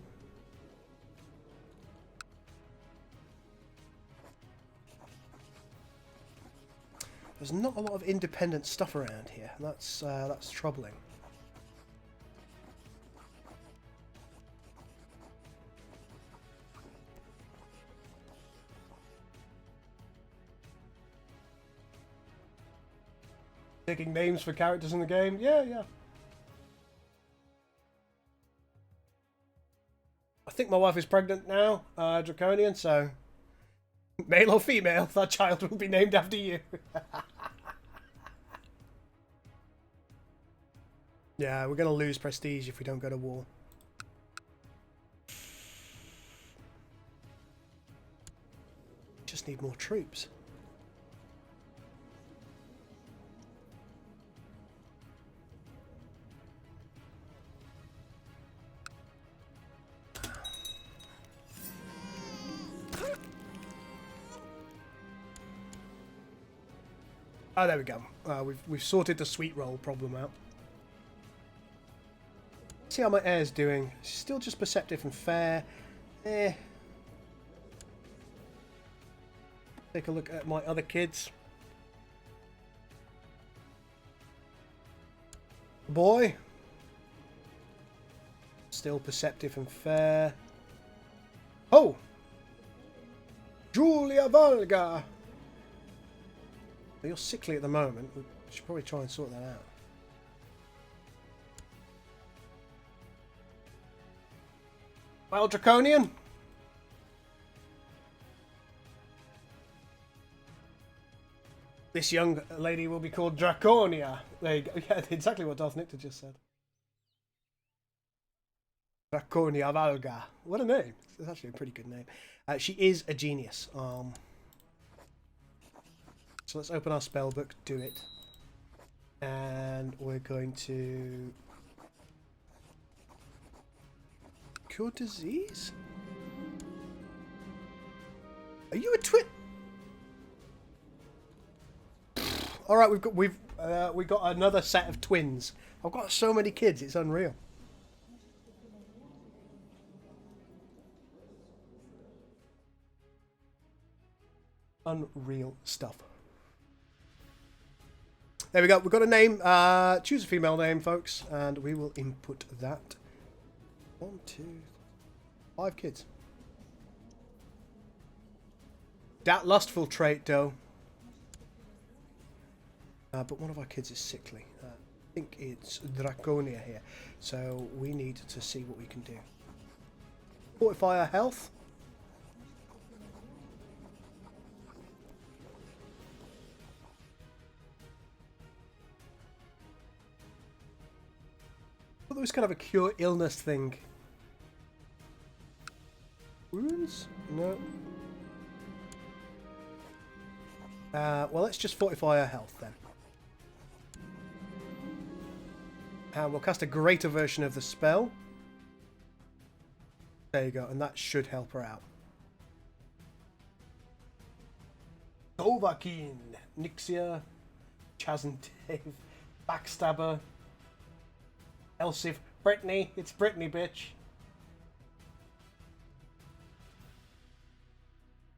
There's not a lot of independent stuff around here. That's troubling. Taking names for characters in the game? Yeah, yeah. I think my wife is pregnant now, Draconian, so... Male or female, that child will be named after you. Yeah, we're going to lose prestige if we don't go to war. Just need more troops. Oh, there we go. We've sorted the sweet roll problem out. See how my heir's doing. Still just perceptive and fair. Take a look at my other kids. Boy. Still perceptive and fair. Oh! Julia Volga! You're sickly at the moment. We should probably try and sort that out. Well, Draconian. This young lady will be called Draconia. There you go. Yeah, exactly what Darth Nictor just said. Draconia Valga. What a name. It's actually a pretty good name. She is a genius. So let's open our spell book, do it. And we're going to... Cure disease? Are you a twin? Alright, we've got another set of twins. I've got so many kids, it's unreal. Unreal stuff. There we go. We've got a name. Choose a female name, folks, and we will input that. 1, 2, 5 kids. That lustful trait, though. But one of our kids is sickly. I think it's Draconia here. So we need to see what we can do. Fortify our health. There was kind of a cure illness thing. Wounds? No. Well, let's just fortify our health then. And we'll cast a greater version of the spell. There you go, and that should help her out. Dovahkiin, Nixia, Chaz and Dave, Backstabber. Elsif, Brittany, it's Brittany, bitch.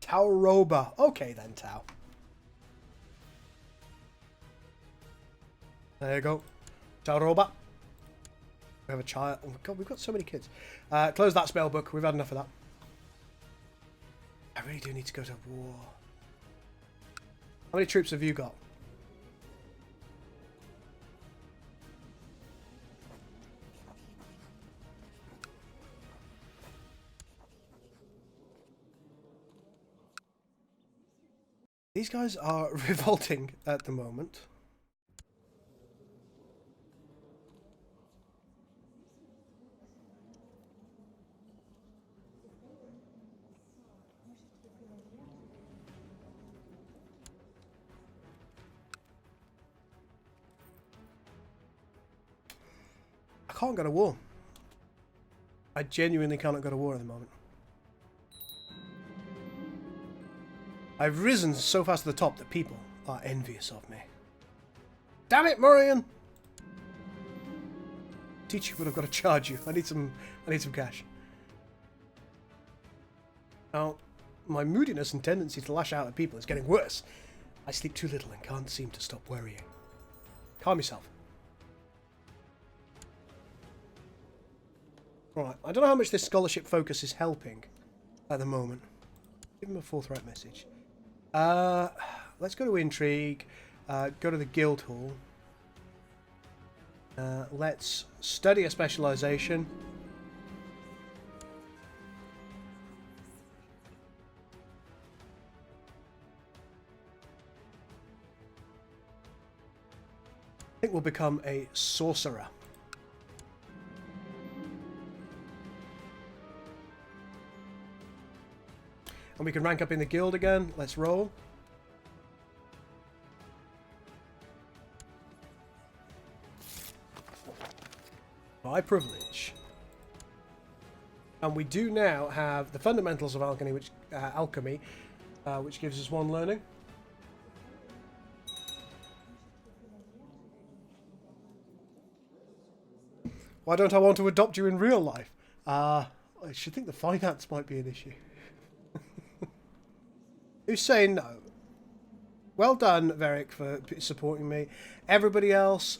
Tauroba. Okay then, Tau. There you go. Tauroba. We have a child. Oh my god, we've got so many kids. Close that spell book. We've had enough of that. I really do need to go to war. How many troops have you got? These guys are revolting at the moment. I can't go to war. I genuinely cannot go to war at the moment. I've risen so fast to the top that people are envious of me. Damn it, Morian! Teach you, but I've got to charge you. I need some cash. Now, my moodiness and tendency to lash out at people is getting worse. I sleep too little and can't seem to stop worrying. Calm yourself. Right, I don't know how much this scholarship focus is helping at the moment. Give him a forthright message. Let's go to intrigue. Go to the guild hall. Let's study a specialization. I think we'll become a sorcerer. And we can rank up in the guild again. Let's roll. By privilege. And we do now have the fundamentals of alchemy, which gives us 1 learning. Why don't I want to adopt you in real life? I should think the finance might be an issue. Who's saying no? Well done, Veric, for supporting me. Everybody else...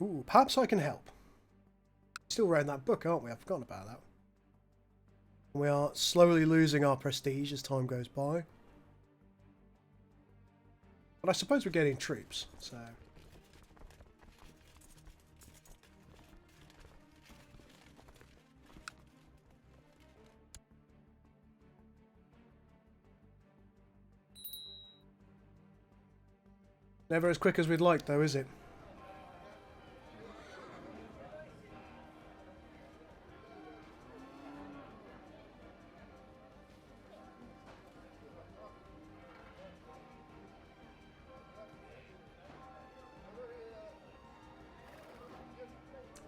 Ooh, perhaps I can help. Still writing that book, aren't we? I've forgotten about that. We are slowly losing our prestige as time goes by. But I suppose we're getting troops, so... Never as quick as we'd like, though, is it?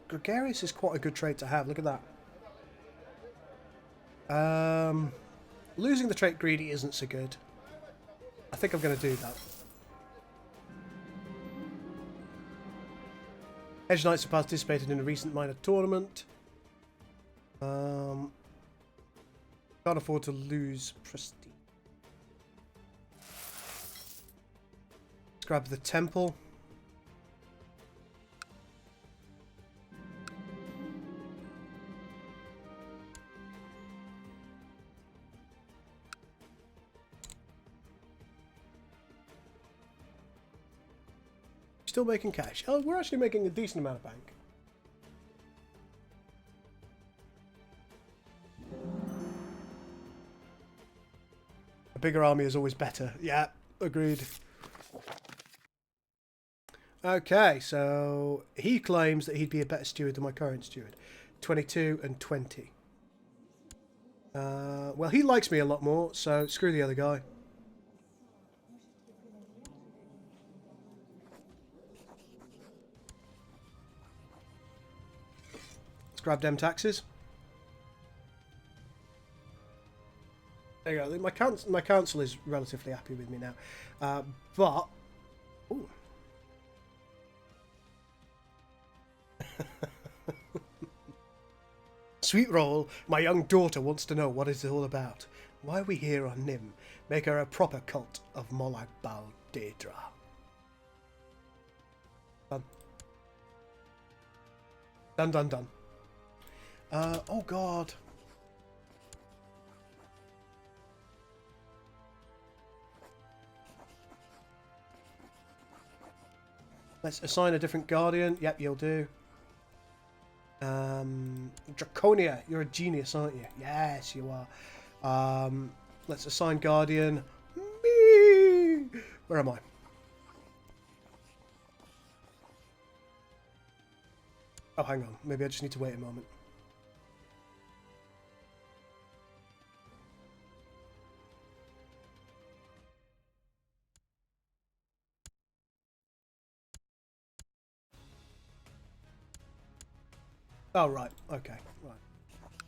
Gregarious is quite a good trait to have. Look at that. Losing the trait Greedy isn't so good. I think I'm going to do that. Edge Knights have participated in a recent minor tournament. Can't afford to lose prestige. Let's grab the temple. Still making cash. Oh, we're actually making a decent amount of bank. A bigger army is always better. Yeah, agreed. Okay, so he claims that he'd be a better steward than my current steward. 22 and 20. Well, he likes me a lot more, so screw the other guy. Let's grab them taxes. There you go. My council is relatively happy with me now. But... Ooh. Sweet roll, my young daughter wants to know what it's all about. Why are we here on Nim? Make her a proper cult of Molag Bal Daedra. Done. Done, done, done. Oh god. Let's assign a different guardian. Yep, you'll do. Draconia, you're a genius, aren't you? Yes, you are. Let's assign guardian. Me. Where am I? Oh, hang on. Maybe I just need to wait a moment. Oh, right. Okay. Right.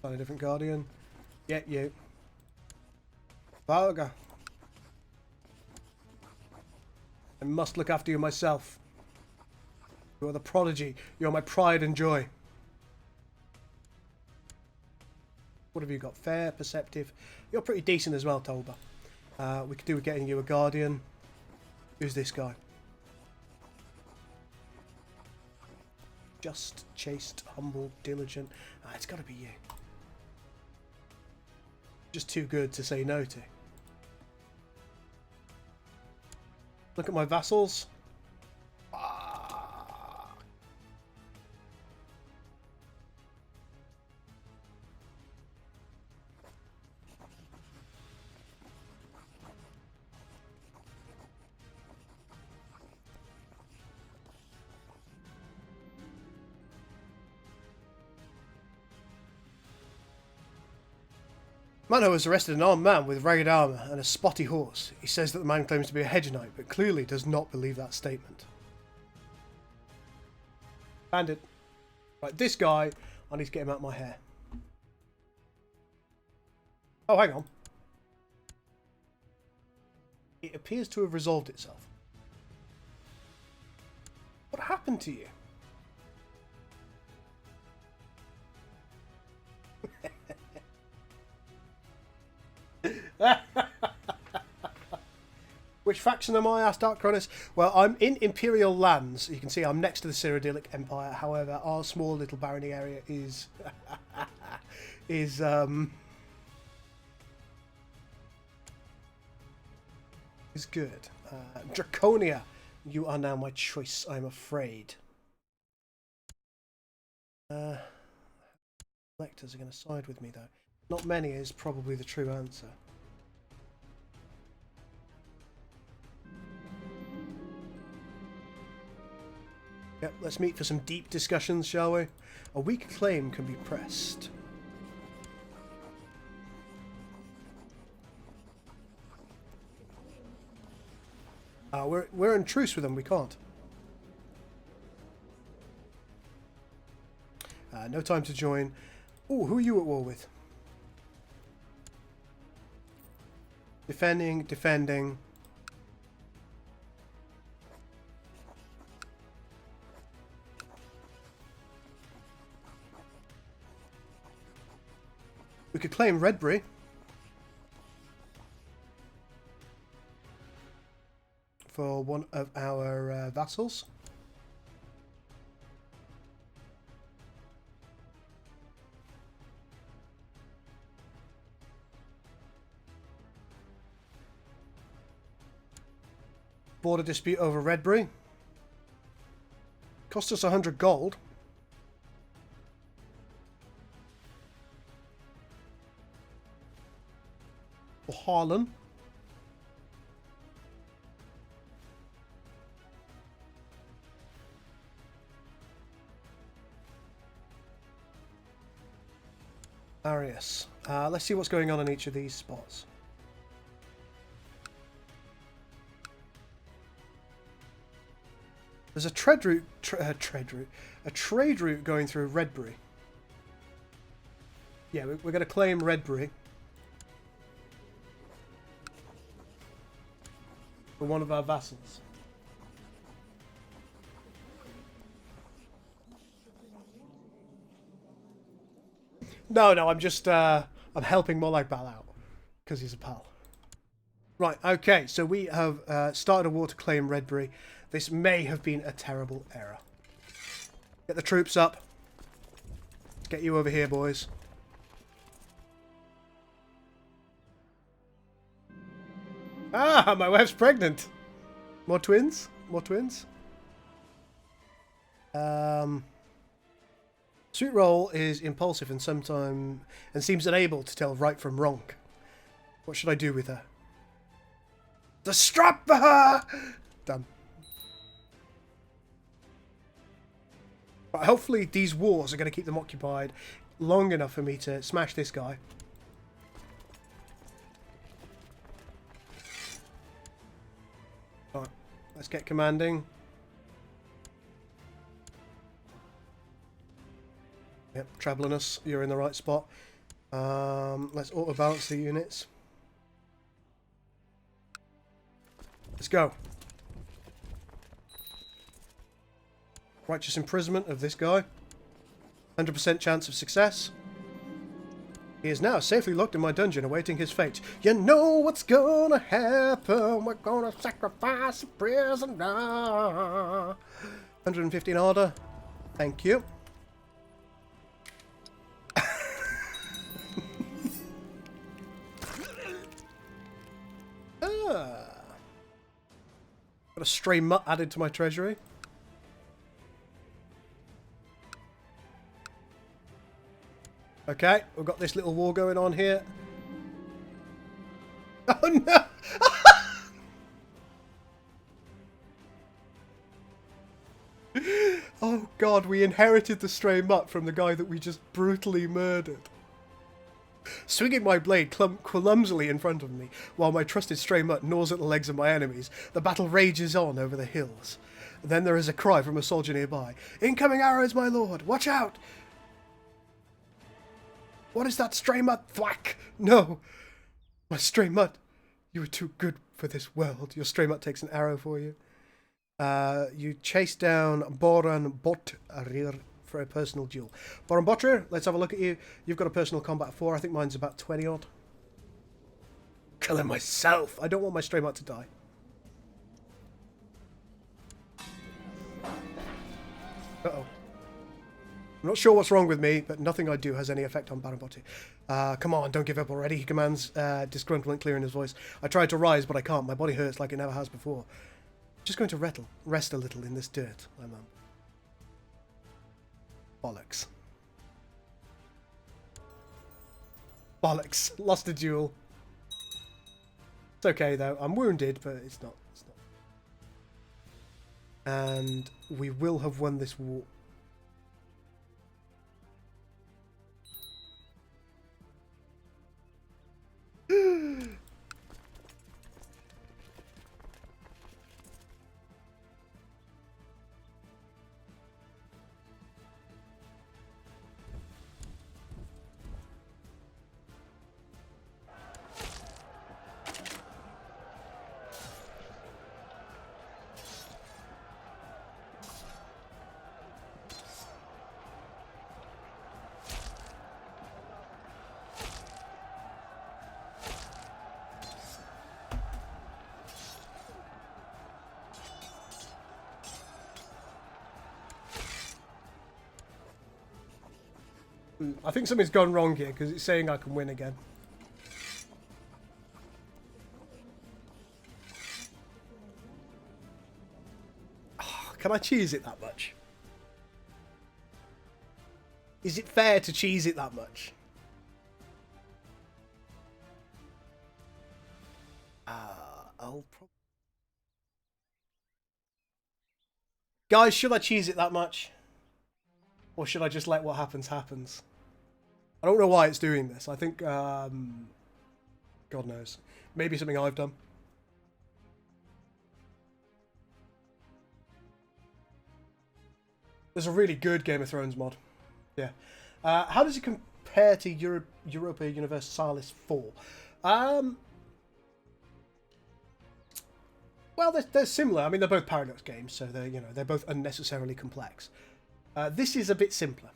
Find a different guardian. Yeah, you. Varga. I must look after you myself. You are the prodigy. You are my pride and joy. What have you got? Fair, perceptive. You're pretty decent as well, Tolba. We could do with getting you a guardian. Who's this guy? Just, chaste, humble, diligent. It's got to be you. Just too good to say no to. Look at my vassals. Mano has arrested an armed man with ragged armour and a spotty horse. He says that the man claims to be a hedge knight, but clearly does not believe that statement. Bandit. Right, this guy, I need to get him out of my hair. Oh, hang on. It appears to have resolved itself. What happened to you? Which faction am I? Asked Dark Cronus. Well, I'm in Imperial lands. You can see I'm next to the Cyrodiilic Empire. However, our small little barony area is is good. Draconia, you are now my choice. I'm afraid. Electors are going to side with me though. Not many is probably the true answer. Yep, let's meet for some deep discussions, shall we? A weak claim can be pressed. We're in truce with them, we can't. No time to join. Oh, who are you at war with? Defending, defending. We could claim Redbury. For one of our vassals. Border dispute over Redbury. Cost us 100 gold. Or Harlan. Arius. Let's see what's going on in each of these spots. There's a trade route going through Redbury. Yeah, we're going to claim Redbury. For one of our vassals. No, I'm just, I'm helping Molag Bal out. Because he's a pal. Right, okay, so we have started a war to claim Redbury. This may have been a terrible error. Get the troops up. Let's get you over here, boys. Ah, my wife's pregnant. More twins? More twins? Sweet Roll is impulsive and seems unable to tell right from wrong. What should I do with her? The strap for her! Done. But hopefully these wars are going to keep them occupied long enough for me to smash this guy. Alright, let's get commanding. Yep, travelling us. You're in the right spot. Let's auto-balance the units. Let's go. Righteous imprisonment of this guy. 100% chance of success. He is now safely locked in my dungeon awaiting his fate. You know what's gonna happen. We're gonna sacrifice a prisoner. 115 order. Thank you. Got a stray mutt added to my treasury. Okay, we've got this little war going on here. Oh no! Oh god, we inherited the stray mutt from the guy that we just brutally murdered. Swinging my blade clumsily in front of me, while my trusted stray mutt gnaws at the legs of my enemies, the battle rages on over the hills. Then there is a cry from a soldier nearby. Incoming arrows, my lord! Watch out! What is that, stray mutt? Thwack! No! My stray mutt! You are too good for this world. Your stray mutt takes an arrow for you. You chase down Boran Botrir for a personal duel. Boran Botrir, let's have a look at you. You've got a personal combat of 4. I think mine's about 20 odd. Killing myself! I don't want my stray mutt to die. Uh-oh. I'm not sure what's wrong with me, but nothing I do has any effect on Boran Botrir. Come on, don't give up already, he commands, disgruntled and clear in his voice. I tried to rise, but I can't. My body hurts like it never has before. Just going to rest a little in this dirt, my mum. Bollocks. Bollocks. Lost a duel. It's okay though. I'm wounded, but it's not. And we will have won this war. I think something's gone wrong here because it's saying I can win again. Oh, can I cheese it that much? Is it fair to cheese it that much? I'll probably... Guys, should I cheese it that much? Or should I just let what happens happens? I don't know why it's doing this. I think, God knows. Maybe something I've done. There's a really good Game of Thrones mod. Yeah. How does it compare to Europa Universalis 4? Well, they're similar. I mean, they're both Paradox games, so they're both unnecessarily complex. This is a bit simpler.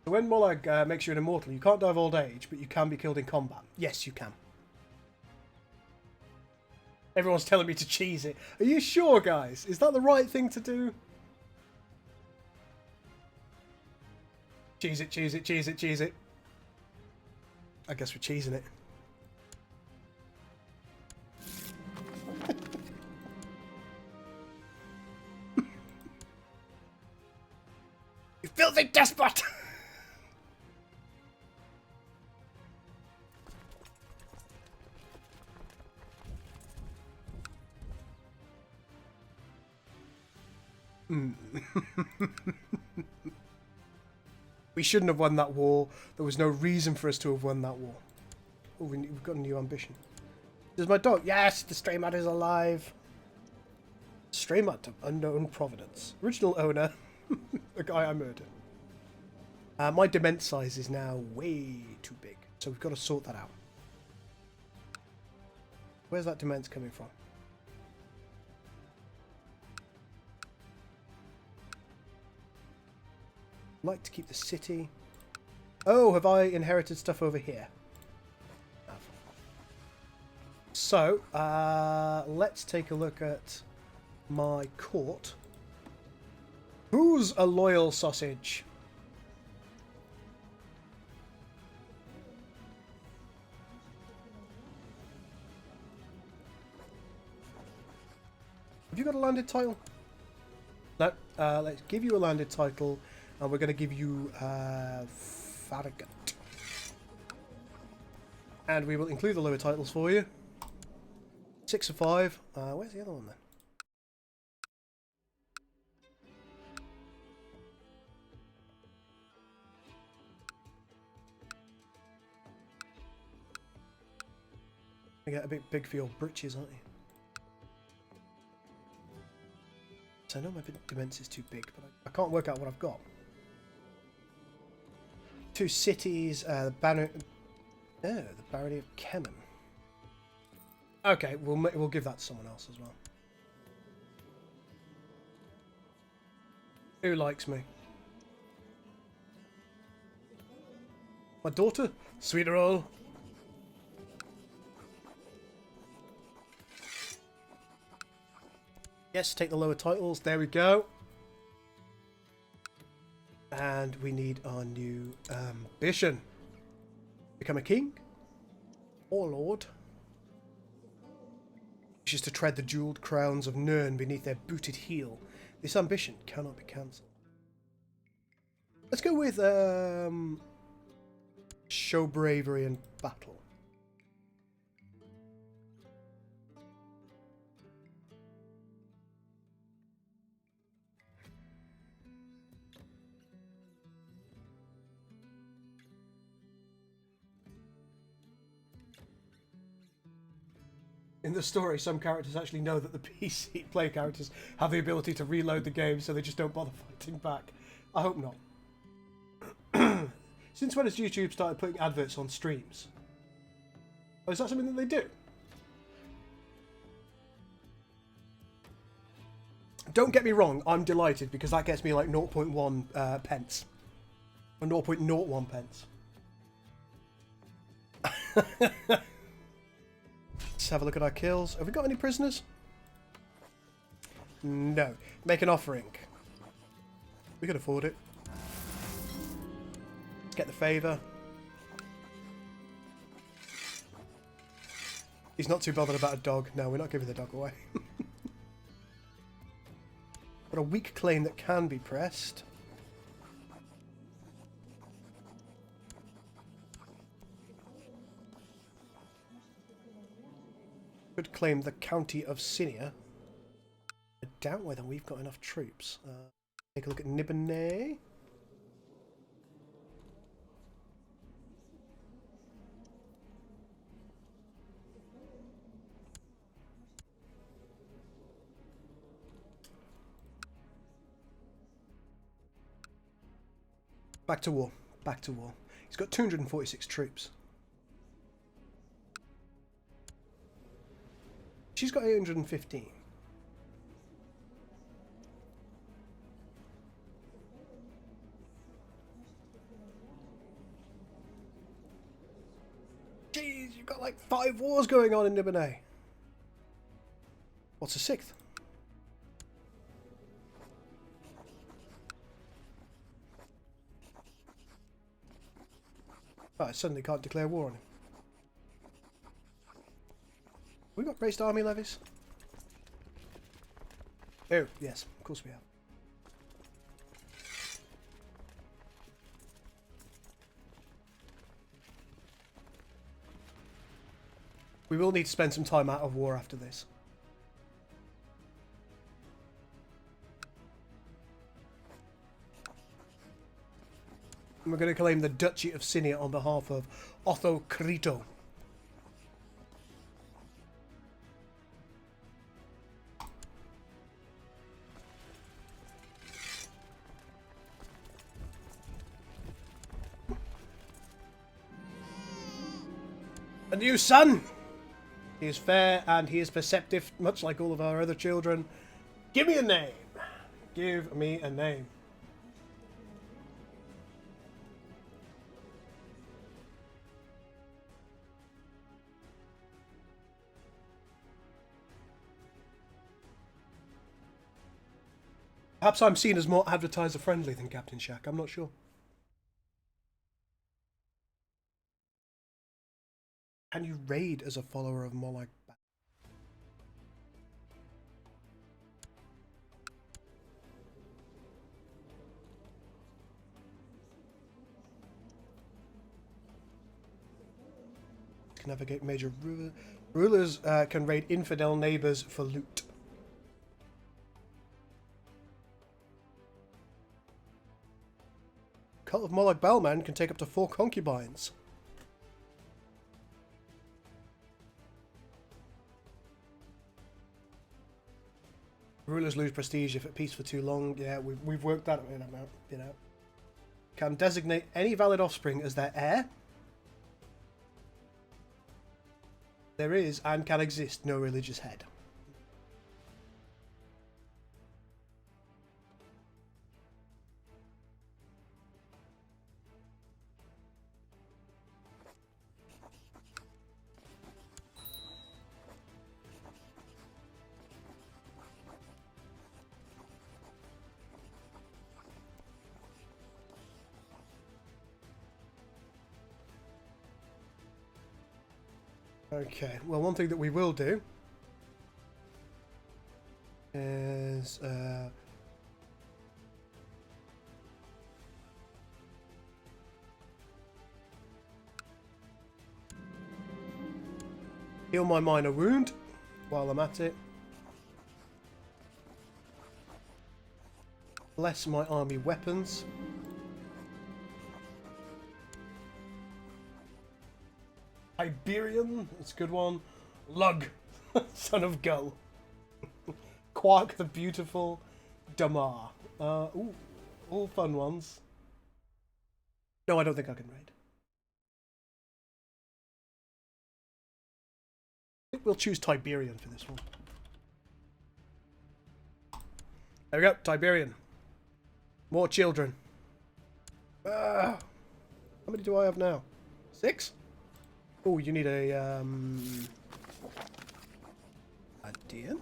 So when Molag makes you an immortal, you can't die of old age, but you can be killed in combat. Yes, you can. Everyone's telling me to cheese it. Are you sure, guys? Is that the right thing to do? Cheese it, cheese it, cheese it, cheese it. I guess we're cheesing it. You filthy despot! We shouldn't have won that war. There was no reason for us to have won that war. Oh, we've got a new ambition. There's my dog. Yes, the stray mutt is alive. Stray mutt of unknown provenance. Original owner. the guy I murdered. My dement size is now way too big, so we've got to sort that out. Where's that dement coming from? I'd like to keep the city. Oh, have I inherited stuff over here? So, let's take a look at my court. Who's a loyal sausage? Have you got a landed title? No. Let's give you a landed title, and we're going to give you Farragut. And we will include the lower titles for you. 6 of 5. Where's the other one then? You get a bit big for your britches, aren't you? So I know my Demence is too big, but I can't work out what I've got. 2 cities, the Barony of Kemen. Okay, we'll give that to someone else as well. Who likes me? My daughter? Sweeter all. Yes, take the lower titles. There we go. And we need our new ambition. Become a king or lord. Wishes to tread the jewelled crowns of Nirn beneath their booted heel. This ambition cannot be cancelled. Let's go with show bravery and battle. In the story, some characters actually know that the PC player characters have the ability to reload the game, so they just don't bother fighting back. I hope not. Since when has YouTube started putting adverts on streams? Oh, is that something that they do? Don't get me wrong, I'm delighted because that gets me like 0.1 pence. Or 0.01 pence. Let's have a look at our kills. Have we got any prisoners? No. Make an offering. We can afford it. Let's get the favour. He's not too bothered about a dog. No, we're not giving the dog away. Got a weak claim that can be pressed. Could claim the county of Cinia. I doubt whether we've got enough troops. Take a look at Nibene. Back to war. Back to war. He's got 246 troops. She's got 815. Jeez, you've got like 5 wars going on in Nibene. What's the 6th? Oh, I suddenly can't declare war on him. We got raised army levies? Oh, yes, of course we have. We will need to spend some time out of war after this. And we're going to claim the Duchy of Cinia on behalf of Otho Crito. A new son! He is fair and he is perceptive, much like all of our other children. Give me a name! Give me a name. Perhaps I'm seen as more advertiser-friendly than Captain Shack, I'm not sure. Can you raid as a follower of Molag? Can navigate major rulers can raid infidel neighbors for loot. Cult of Molag Balman can take up to 4 concubines. Rulers lose prestige if at peace for too long. Yeah, we've worked that out, you know. Can designate any valid offspring as their heir. There is and can exist no religious head. Okay, well, one thing that we will do is heal my minor wound while I'm at it. Bless my army weapons. Iberian, that's a good one. Lug, son of Gull. Quark the Beautiful. Damar. Ooh, all fun ones. No, I don't think I can raid. I think we'll choose Tiberian for this one. There we go, Tiberian. More children. How many do I have now? 6? Oh, you need a deer.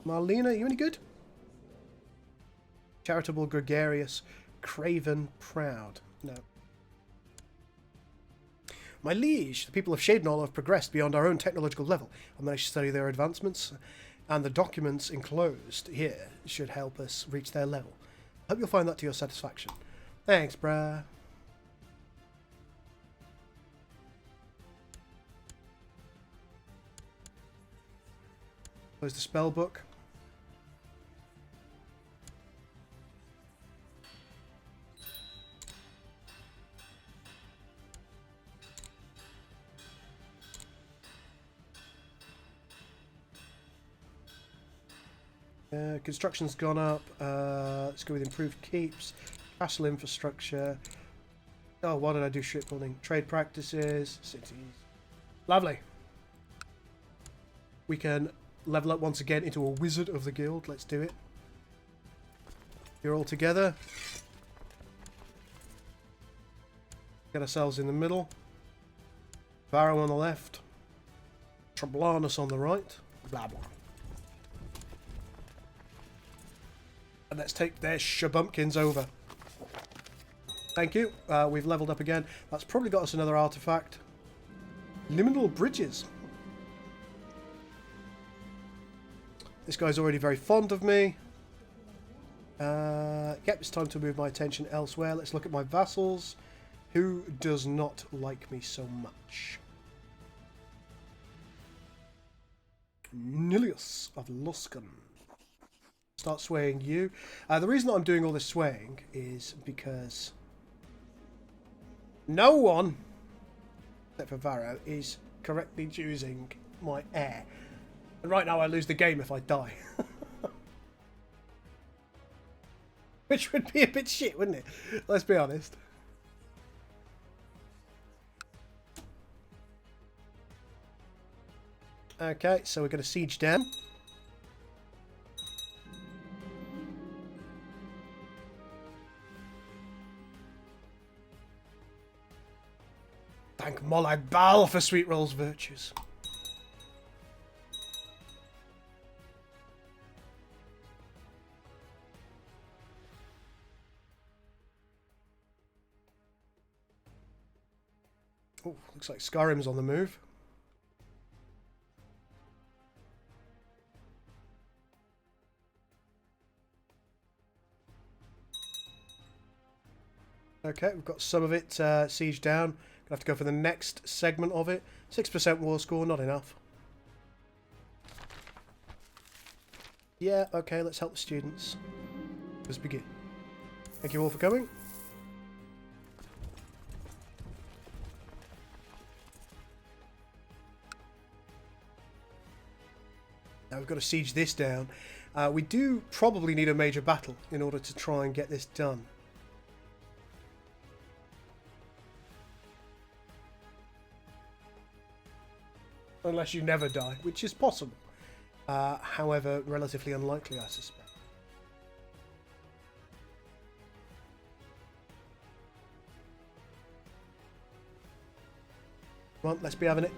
Marlena, you any good? Charitable, gregarious, craven, proud. No. My liege, the people of Shadenall have progressed beyond our own technological level. I managed to study their advancements, and the documents enclosed here should help us reach their level. I hope you'll find that to your satisfaction. Thanks, brah. Close the spell book. Construction's gone up. Let's go with improved keeps, castle infrastructure. Oh, why did I do shipbuilding? Trade practices, cities. Lovely. We can level up once again into a wizard of the guild. Let's do it. You're all together. Get ourselves in the middle. Varro on the left. Treblanus on the right. Blah blah. And let's take their shabumpkins over. Thank you. We've leveled up again. That's probably got us another artifact. Liminal bridges. This guy's already very fond of me. Yep, it's time to move my attention elsewhere. Let's look at my vassals. Who does not like me so much? Nilius of Luskan. Start swaying you. The reason that I'm doing all this swaying is because no one, except for Varro, is correctly choosing my heir. And right now I lose the game if I die. Which would be a bit shit, wouldn't it? Let's be honest. Okay, so we're going to siege down. Thank Molag Bal for Sweet Roll's virtues. Oh, looks like Skyrim's on the move. Okay, we've got some of it sieged down. Gonna have to go for the next segment of it. 6% war score, not enough. Yeah, okay, let's help the students. Let's begin. Thank you all for coming. Now we've got to siege this down. We do probably need a major battle in order to try and get this done. Unless you never die, which is possible. However, relatively unlikely, I suspect. Come on, let's be having it.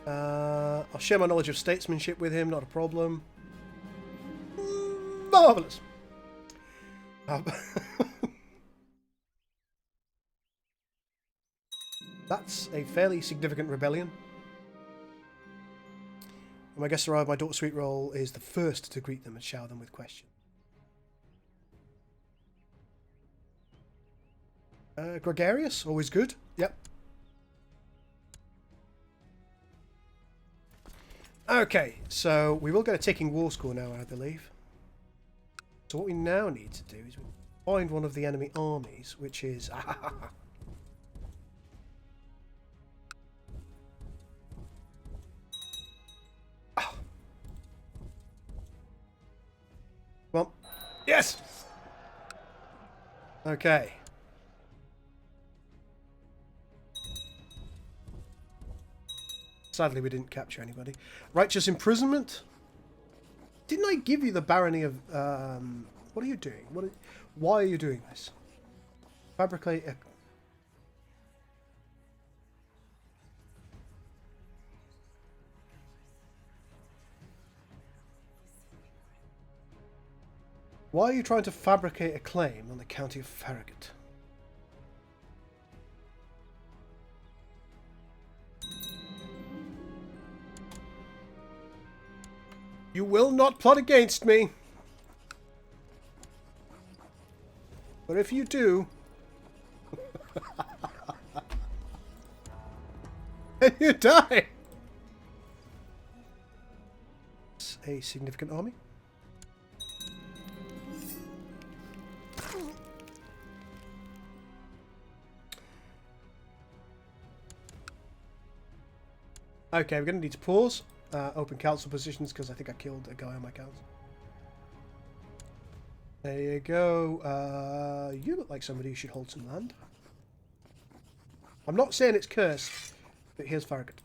I'll share my knowledge of statesmanship with him, not a problem. Marvellous. That's a fairly significant rebellion. When my guests arrive, my daughter Sweet Roll is the first to greet them and shower them with questions. Gregarious, always good. Yep. Okay, so we will get a ticking war score now, I believe. So what we now need to do is find one of the enemy armies, which is... Come on. Yes! Okay. Sadly, we didn't capture anybody. Righteous imprisonment? Didn't I give you the barony of... what are you doing? Why are you doing this? Fabricate a... Why are you trying to fabricate a claim on the county of Farragut? You will not plot against me. But if you do... then you die! It's a significant army. Okay, we're going to need to pause. Open council positions because I think I killed a guy on my council. There you go. You look like somebody who should hold some land. I'm not saying it's cursed, but here's Farragut.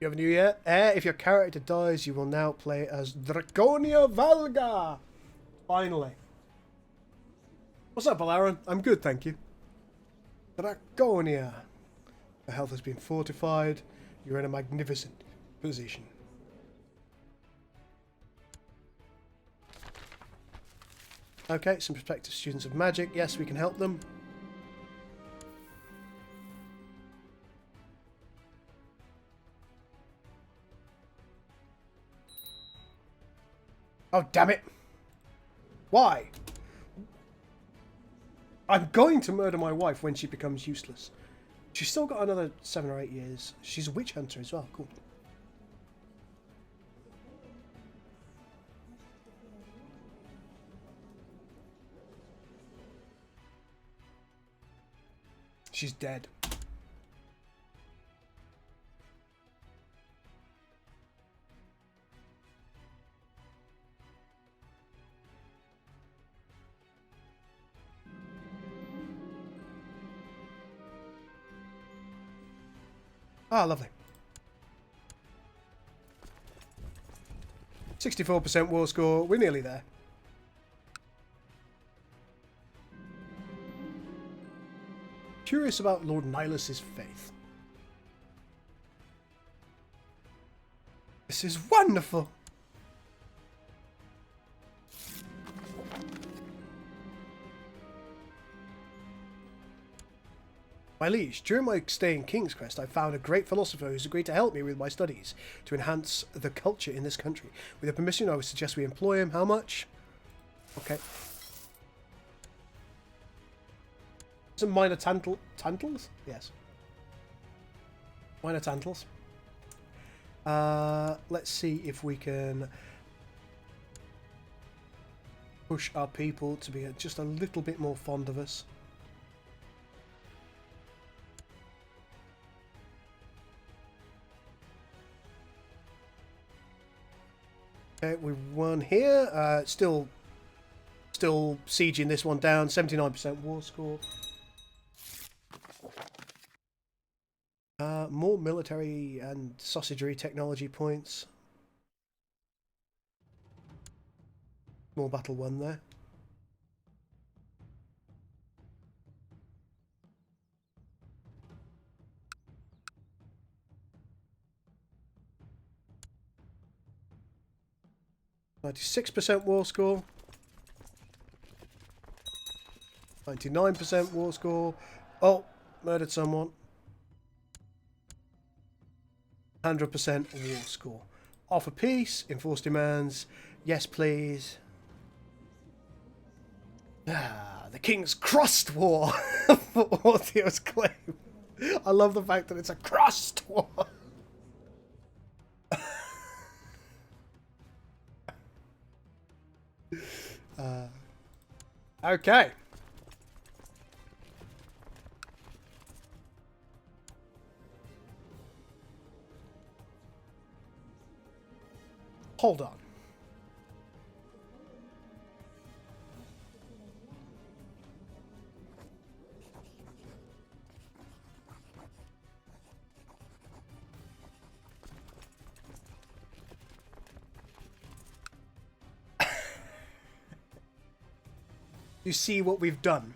You have a new year? If your character dies, you will now play as Draconia Valga. Finally. What's up, Balaran? I'm good, thank you. Draconia. Your health has been fortified. You're in a magnificent position. Okay, some prospective students of magic. Yes, we can help them. Oh, damn it! Why? I'm going to murder my wife when she becomes useless. She's still got another 7 or 8 years. She's a witch hunter as well. Cool. She's dead. Ah, lovely. 64% war score. We're nearly there. Curious about Lord Nilus's faith. This is wonderful. My liege, during my stay in King's Crest, I found a great philosopher who's agreed to help me with my studies to enhance the culture in this country. With your permission, I would suggest we employ him. How much? Okay. Some minor tantals? Yes. Minor tantals. Let's see if we can push our people to be just a little bit more fond of us. Okay, we won here. Still sieging this one down. 79% war score. More military and sausagery technology points. More battle won there. %96 war score. 99% war score. Oh, murdered someone. 100% war score. Offer peace. Enforce demands. Yes, please. Ah, the King's Crust War. For Ortheo's claim. I love the fact that it's a crust war. Okay. Hold on. You see what we've done?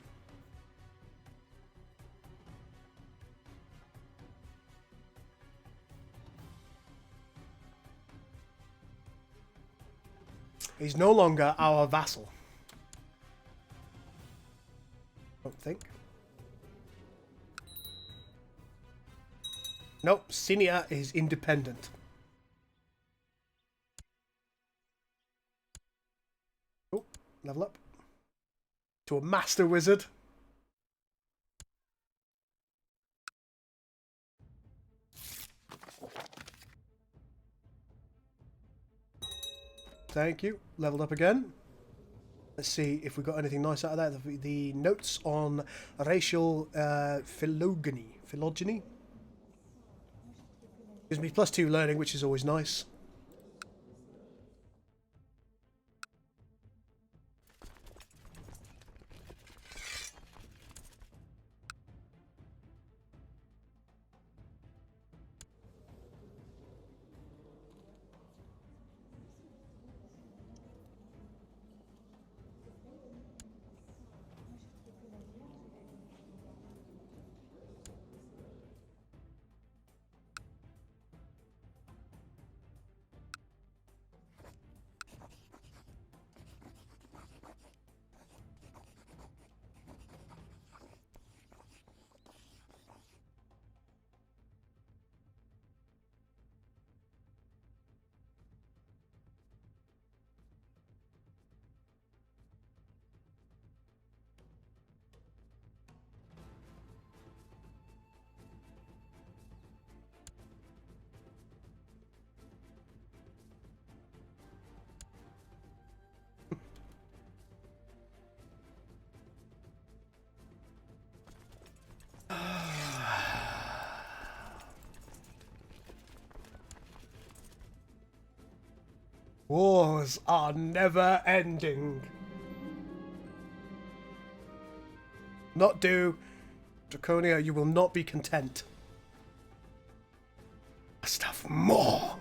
He's no longer our vassal. Don't think. Nope, Cinia is independent. Oh, level up. To a master wizard. Thank you. Leveled up again. Let's see if we got anything nice out of that. The notes on racial phylogeny. Gives me +2 learning, which is always nice. Wars are never ending. Not do. Draconia, you will not be content. must have more.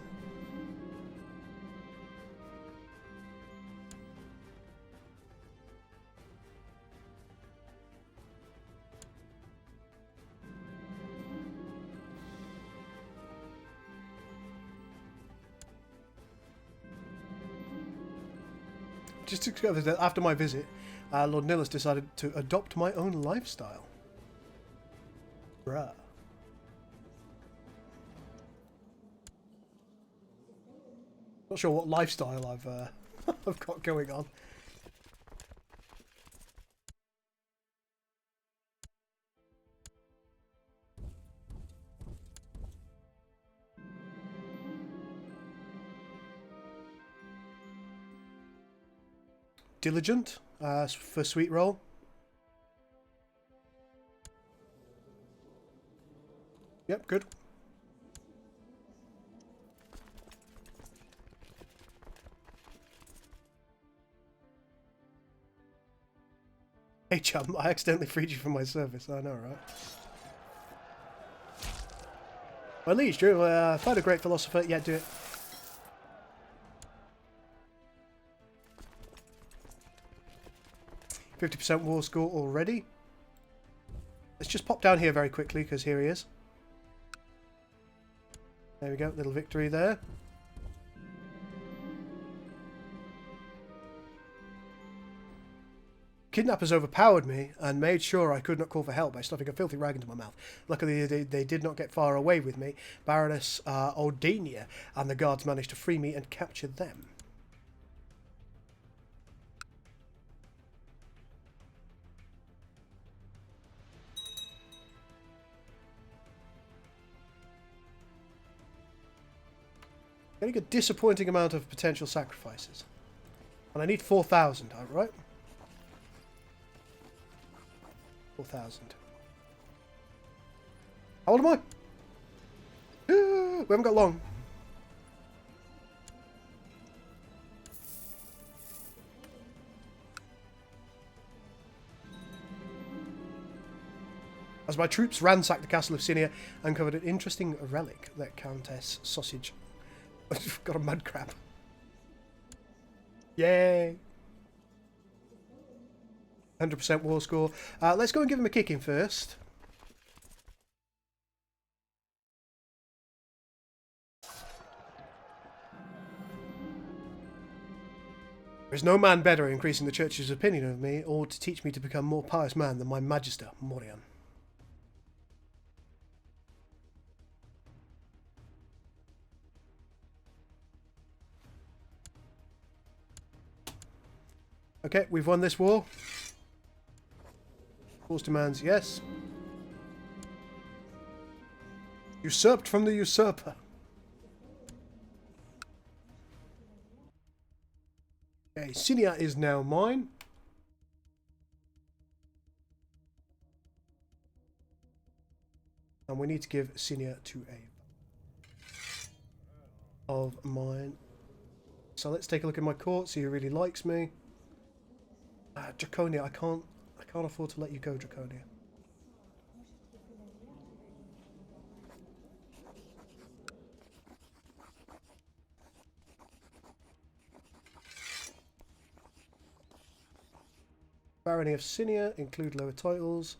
Just to discover that after my visit, Lord Nillis decided to adopt my own lifestyle. Bruh. Not sure what lifestyle I've I've got going on. Diligent for sweet roll. Yep, good. Hey chum, I accidentally freed you from my service. I know, right? My liege, Drew, find a great philosopher. Yeah, do it. %50 war score already. Let's just pop down here very quickly, because here he is. There we go, little victory there. Kidnappers overpowered me and made sure I could not call for help by stuffing a filthy rag into my mouth. Luckily, they did not get far away with me. Baroness Ordania and the guards managed to free me and capture them. Getting a disappointing amount of potential sacrifices. And I need 4,000, right? 4,000. How old am I? We haven't got long. As my troops ransacked the castle of Cinia, I uncovered an interesting relic that Countess Sausage... got a mud crab. Yay! 100% war score. Let's go and give him a kicking first. There is no man better at increasing the church's opinion of me, or to teach me to become more pious man than my magister, Morian. Okay, we've won this war. Force demands, yes. Usurped from the usurper. Okay, Cinia is now mine. And we need to give Cinia to a of mine. So let's take a look at my court, see who really likes me. Draconia, I can't afford to let you go, Draconia. Barony of Cinia, include lower titles.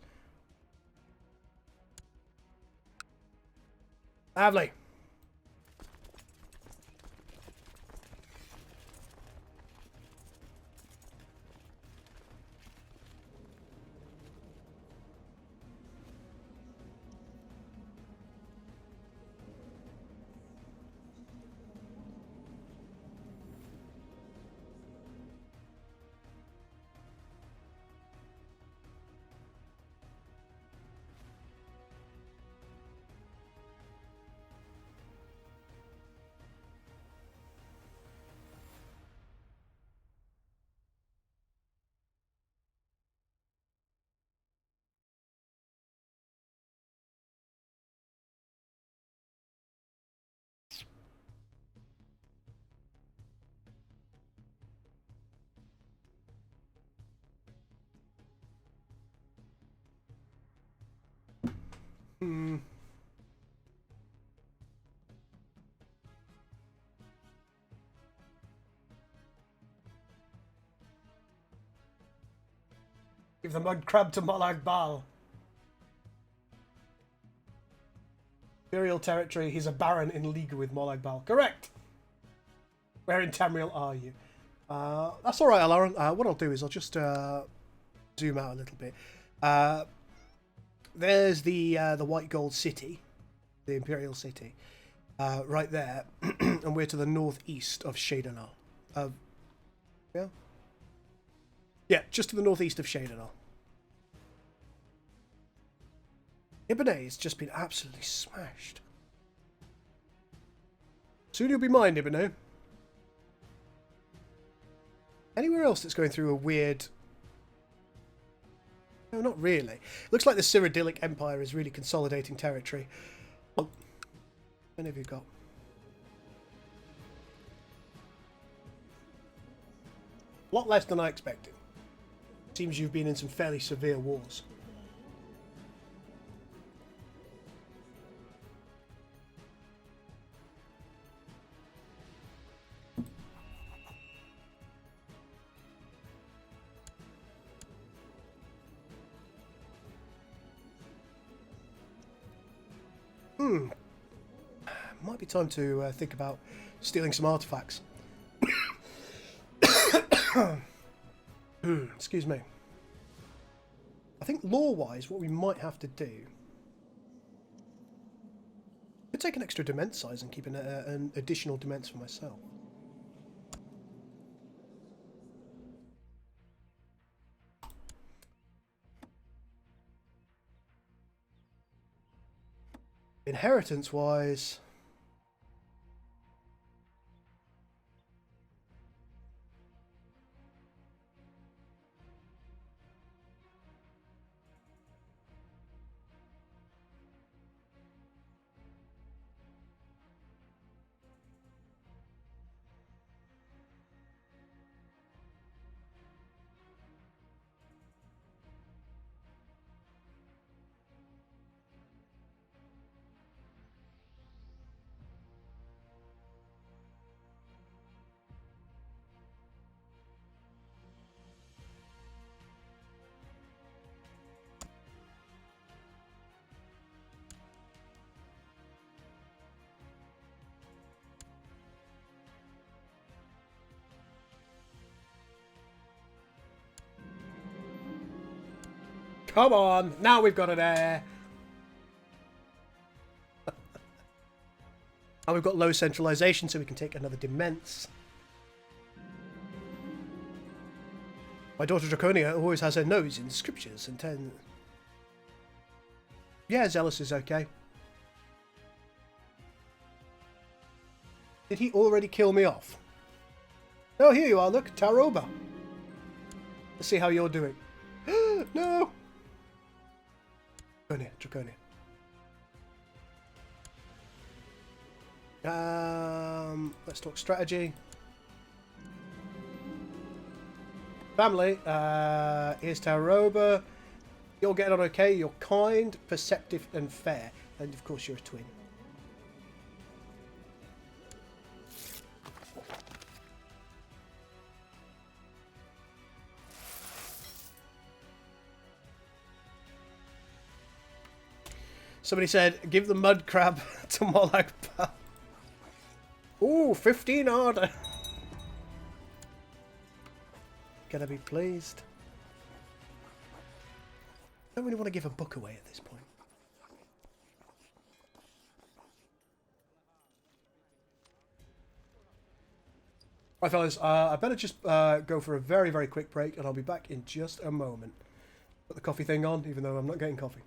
Lovely. Give the mud crab to Molag Bal. Imperial territory. He's a baron in league with Molag Bal. Correct. Where in Tamriel are you? That's all right, Alaron. What I'll do is I'll just zoom out a little bit. There's the white gold city, the Imperial city, right there, and we're to the northeast of Shadownar. Yeah, just to the northeast of Shadownar. Ibanez just been absolutely smashed. Soon you'll be mine, Ibanez. Anywhere else that's going through a weird... No, not really. Looks like the Cyrodiilic Empire is really consolidating territory. Oh, how many have you got? A lot less than I expected. Seems you've been in some fairly severe wars. Might be time to think about stealing some artifacts. Excuse me. I think lore-wise, what we might have to do... I could take an extra dement size and keep an additional dements for myself. Inheritance-wise... Come on, now we've got an heir. And we've got low centralization, so we can take another dements. My daughter Draconia always has her nose in scriptures and 10. Yeah, Zealous is okay. Did he already kill me off? Oh, here you are, look, Taroba. Let's see how you're doing. No! Draconia. Let's talk strategy. Family, here's Taroba. You're getting on okay, you're kind, perceptive and fair. And of course you're a twin. Somebody said, give the mud crab to Molag Bal. Ooh, 15 order. Gonna be pleased. Don't really want to give a book away at this point. Right, fellas, I better just go for a very, very quick break, and I'll be back in just a moment. Put the coffee thing on, even though I'm not getting coffee.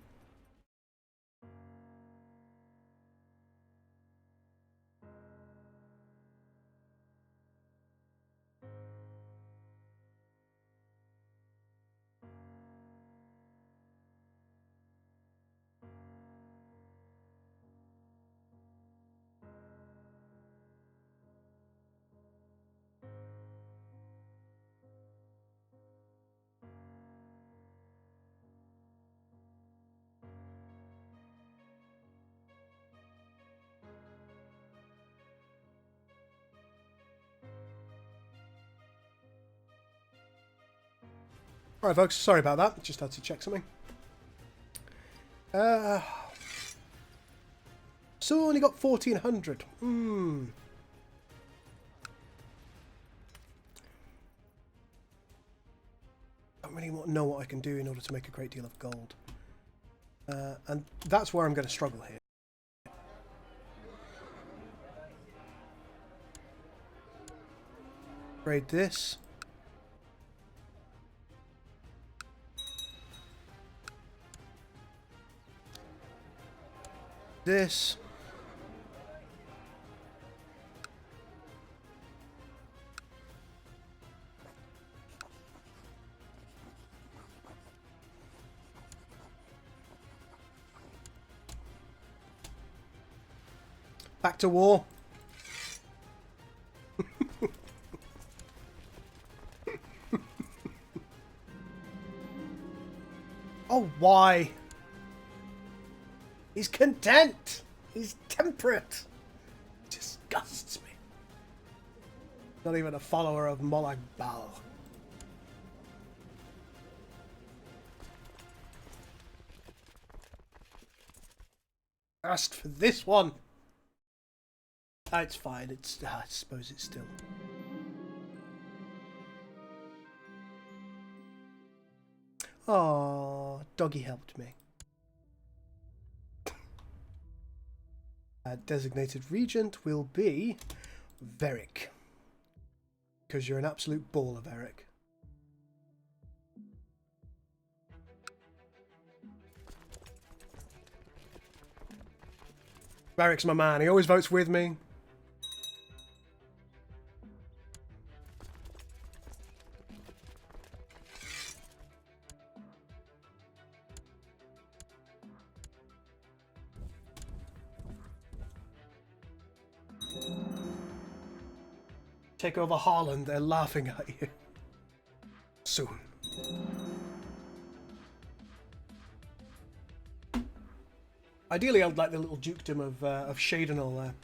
Alright folks, sorry about that. Just had to check something. So only got 1400. Don't really know what I can do in order to make a great deal of gold. And that's where I'm going to struggle here. Upgrade this. This. Back to war. Oh, why? He's content. He's temperate. Disgusts me. Not even a follower of Molag Bal. Asked for this one. It's fine. I suppose it's still. Oh, doggy helped me. Designated regent will be Veric. Because you're an absolute baller, Veric. Veric's my man. He always votes with me. Take over Harlan, they're laughing at you. Soon. Ideally, I'd like the little dukedom of Shadenal there.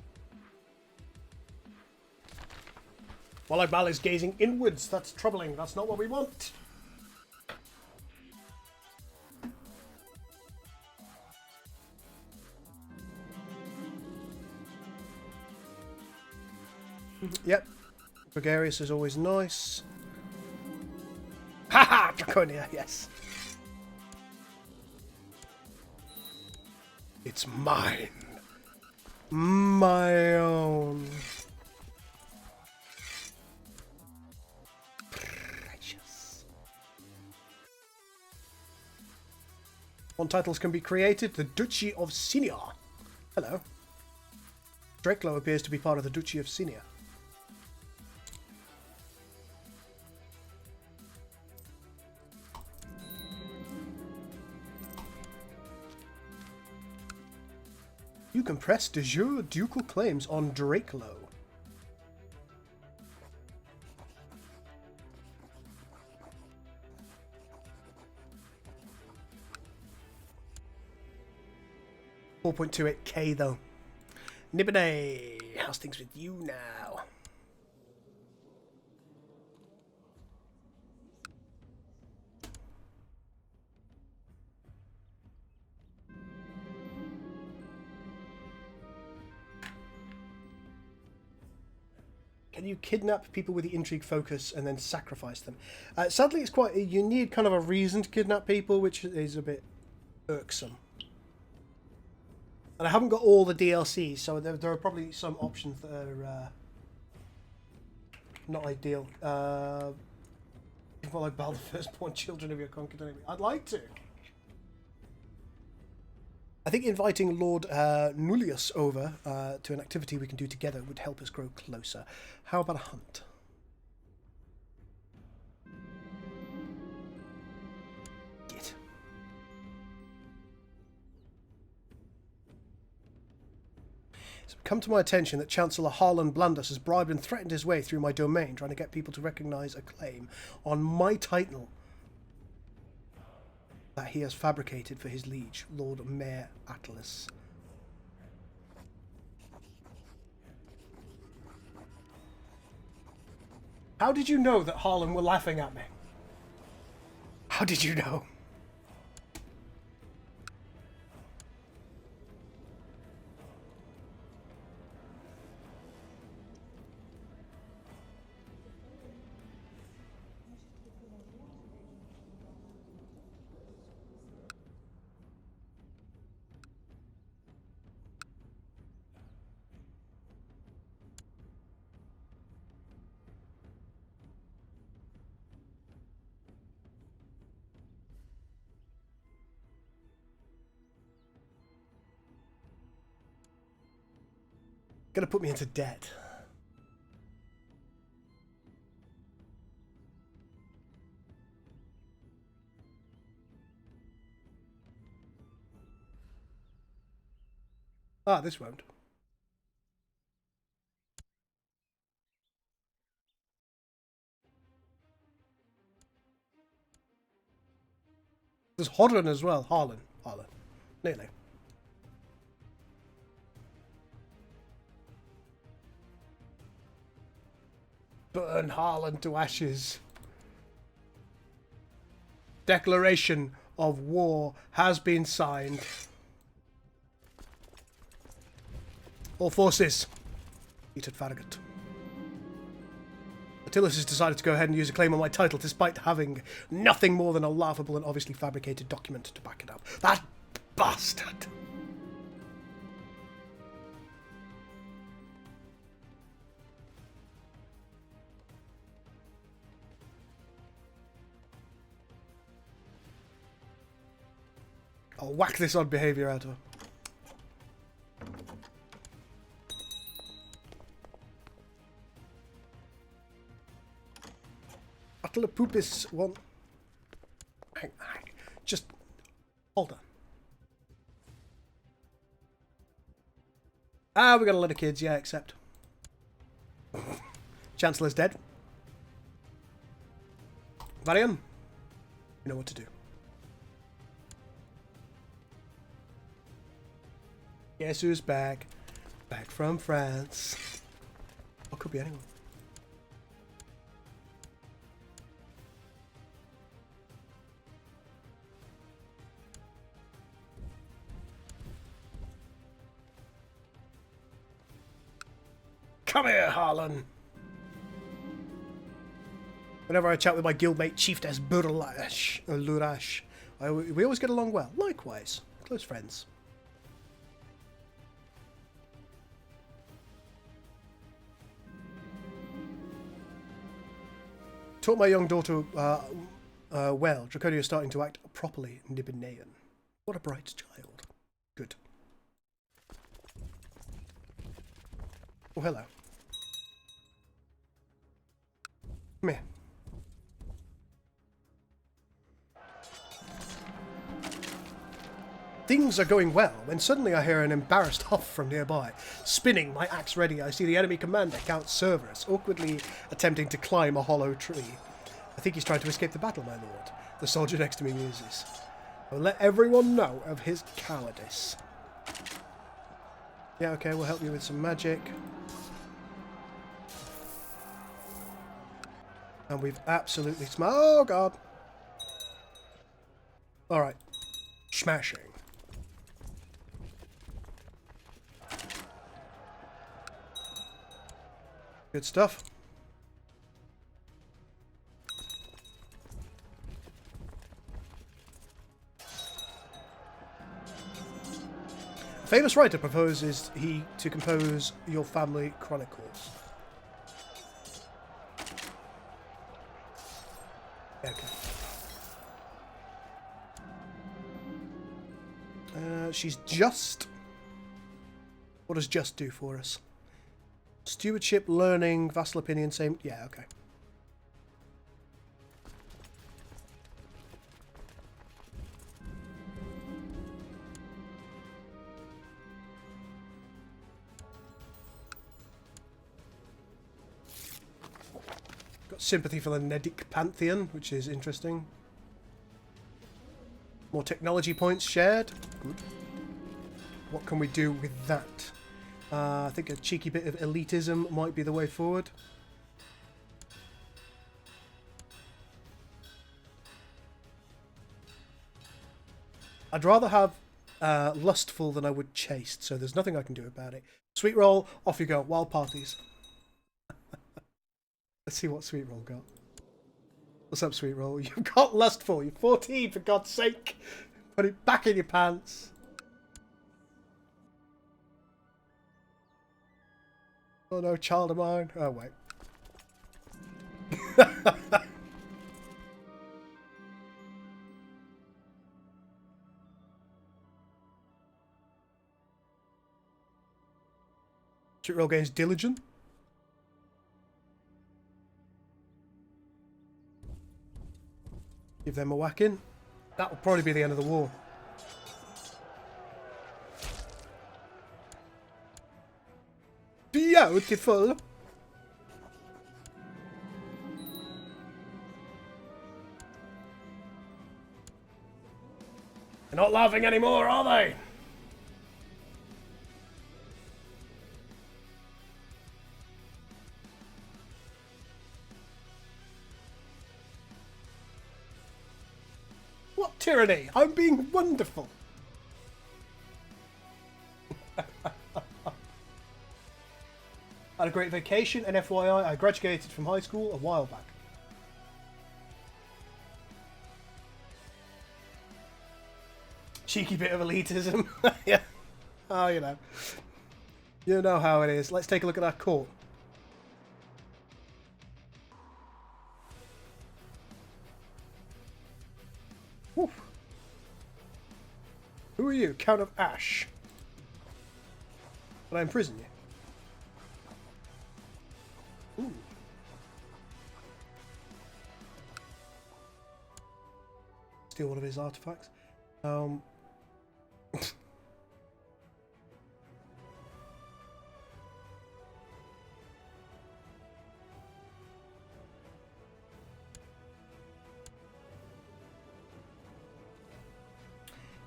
Molag Bal is gazing inwards. That's troubling. That's not what we want. Yep. Gregarious is always nice. Haha! Draconia, yes. It's mine. My own. Precious. One titles can be created. The Duchy of Sinia. Hello. Drakelow appears to be part of the Duchy of Sinia. You can press de jure ducal claims on Drakelow. $4.28k though. Nibene, how's things with you now? Can you kidnap people with the intrigue focus and then sacrifice them? Sadly, it's quite. You need kind of a reason to kidnap people, which is a bit irksome. And I haven't got all the DLCs, so there are probably some options that are not ideal. Like Bal, the firstborn children of your conquered enemy. I'd like to. I think inviting Lord Nullius over to an activity we can do together would help us grow closer. How about a hunt? Git. It's come to my attention that Chancellor Harlan Blandus has bribed and threatened his way through my domain, trying to get people to recognise a claim on my title that he has fabricated for his liege, Lord Mayor Atlas. How did you know that Harlan were laughing at me? How did you know? Gonna put me into debt. Ah, this won't. There's Harlan as well. Harlan. Nearly. Burn Harlan to ashes. Declaration of war has been signed. All forces. Eat at Farragut. Attilas has decided to go ahead and use a claim on my title despite having nothing more than a laughable and obviously fabricated document to back it up. That bastard! I'll whack this odd behaviour out of her. Attalapupis one. Just hold on. Ah, we got a lot of kids, yeah, except Chancellor's dead. Varian, you know what to do. Guess who's back? Back from France. Or could be anyone. Come here, Harlan. Whenever I chat with my guildmate Chieftess Lurash, we always get along well. Likewise, close friends. Taught my young daughter well. Draconia is starting to act properly Nibinaean. What a bright child. Good. Oh, hello. Come here. Things are going well when suddenly I hear an embarrassed huff from nearby. Spinning, my axe ready, I see the enemy commander, Count Cerberus, awkwardly attempting to climb a hollow tree. I think he's trying to escape the battle, my lord. The soldier next to me muses. I will let everyone know of his cowardice. Yeah, okay, we'll help you with some magic. And we've absolutely oh god. Alright. Smashing. Good stuff. A famous writer proposes to compose your family chronicles. Okay. She's just... What does just do for us? Stewardship, learning, vassal opinion, same... Yeah, okay. Got sympathy for the Nedic Pantheon, which is interesting. More technology points shared. Good. What can we do with that? I think a cheeky bit of elitism might be the way forward. I'd rather have lustful than I would chaste, so there's nothing I can do about it. Sweet roll, off you go. Wild parties. Let's see what sweet roll got. What's up, sweet roll? You've got lustful. You're 14, for God's sake. Put it back in your pants. Oh no, child of mine. Oh wait. Sweet roll gains diligent. Give them a whack in. That will probably be the end of the war. Beautiful. They're not laughing anymore, are they? What tyranny? I'm being wonderful. Had a great vacation, and FYI, I graduated from high school a while back. Cheeky bit of elitism. Yeah. Oh, you know. You know how it is. Let's take a look at our court. Woo. Who are you? Count of Ash. Can I imprison you? Ooh. Steal one of his artifacts.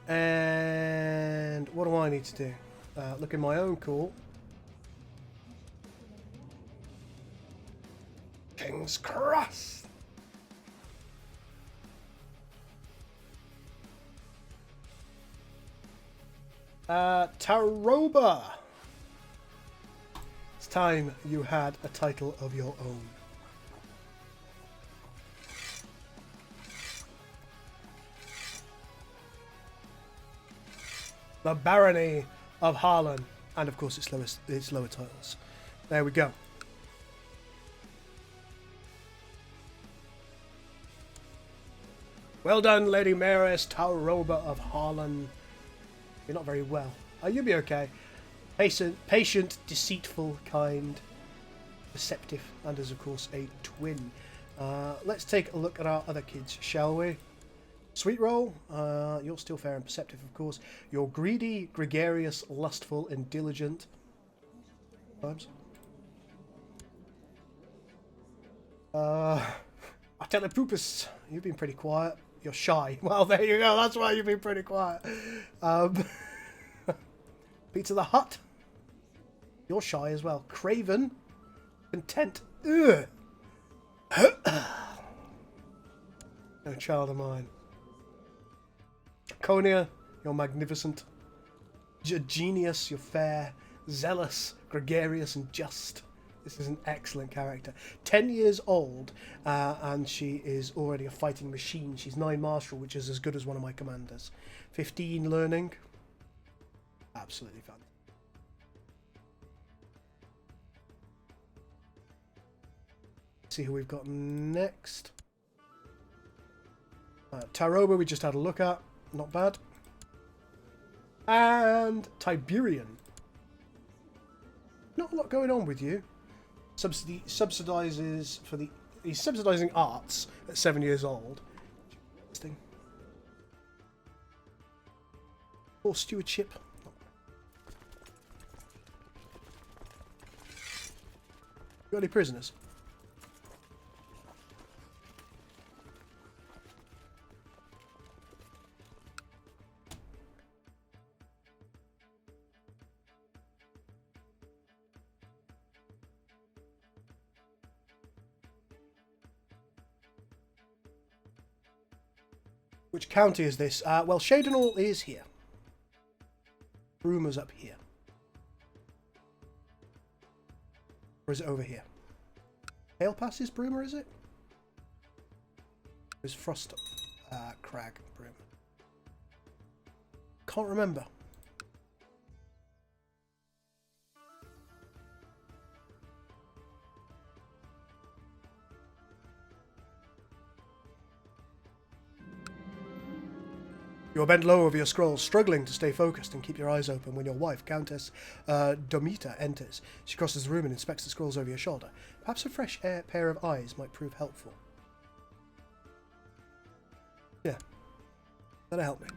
And what do I need to do? Look in my own court. King's Cross. Taroba. It's time you had a title of your own. The Barony of Harlan, and of course its lower titles. There we go. Well done, Lady Mayoress Taroba of Harlan. You're not very well. You'll be okay. Patient, deceitful, kind, perceptive, and is of course a twin. Let's take a look at our other kids, shall we? Sweet roll, you're still fair and perceptive, of course. You're greedy, gregarious, lustful, and diligent. Times. Atelepupus, you've been pretty quiet. You're shy. Well, there you go. That's why you've been pretty quiet. Pizza the Hut, you're shy as well. Craven, content. Ugh. No child of mine. Draconia, you're magnificent. Genius, you're fair. Zealous, gregarious, and just. This is an excellent character. 10 years old, and she is already a fighting machine. She's 9 martial, which is as good as one of my commanders. 15 learning. Absolutely fun. See who we've got next. Taroba, we just had a look at. Not bad. And Tiberian. Not a lot going on with you. Subsidizes for the... He's subsidizing arts at 7 years old. Interesting. Or stewardship. Got any prisoners? Which county is this? Well, Shadenall is here. Broomer's up here. Or is it over here? Pale Pass is Broomer, is it? Or is Frost Crag Broomer? Can't remember. You are bent low over your scrolls, struggling to stay focused and keep your eyes open when your wife, Countess Domita, enters. She crosses the room and inspects the scrolls over your shoulder. Perhaps a fresh pair of eyes might prove helpful. Yeah. That'll help me.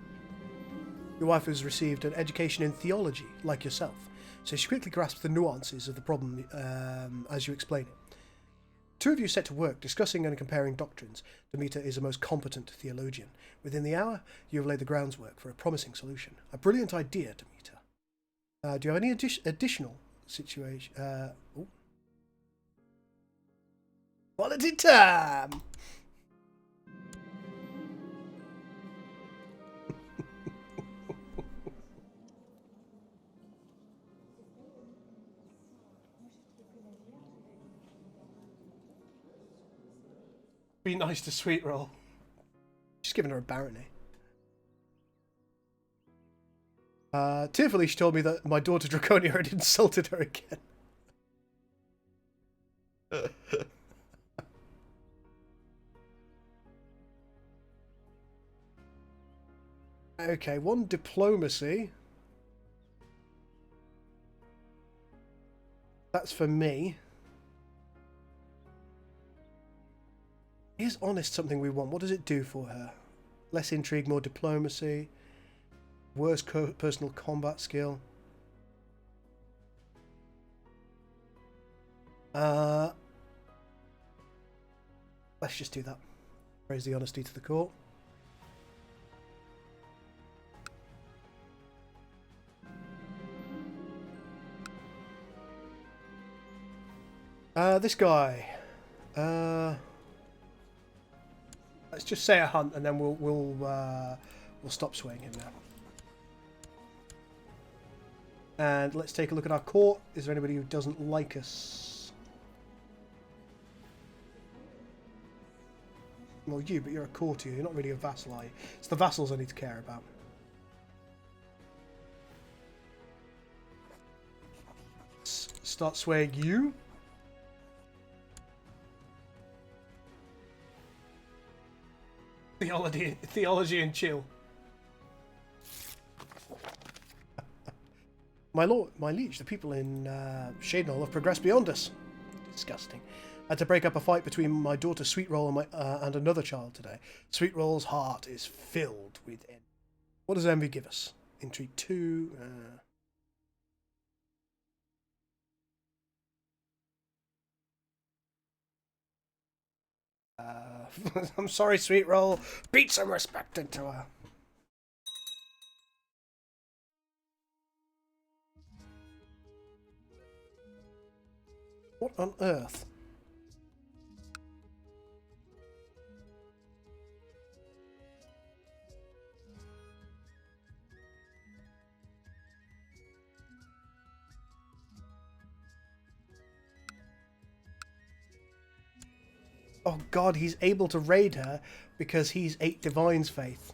Your wife has received an education in theology, like yourself, so she quickly grasps the nuances of the problem as you explain it. Two of you set to work, discussing and comparing doctrines. Domita is a most competent theologian. Within the hour, you have laid the groundwork for a promising solution. A brilliant idea, Domita. Do you have any additional situation? Quality time! Be nice to Sweet Roll. She's giving her a barony. Tearfully, she told me that my daughter Draconia had insulted her again. Okay, one diplomacy. That's for me. Is honest something we want? What does it do for her? Less intrigue, more diplomacy. Worse personal combat skill. Let's just do that. Raise the honesty to the court. This guy. Let's just say a hunt, and then we'll stop swaying him now. And let's take a look at our court. Is there anybody who doesn't like us? Well, you, but you're a courtier. You're not really a vassal, are you? It's the vassals I need to care about. Start swaying you. Theology and chill. My lord, my liege, the people in Shadenall have progressed beyond us. Disgusting. I had to break up a fight between my daughter Sweetroll and another child today. Sweetroll's heart is filled with envy. What does envy give us? Intrigue 2. I'm sorry, Sweetroll. Beat some respect into her. What on earth? Oh god, he's able to raid her because he's 8 Divine's Faith.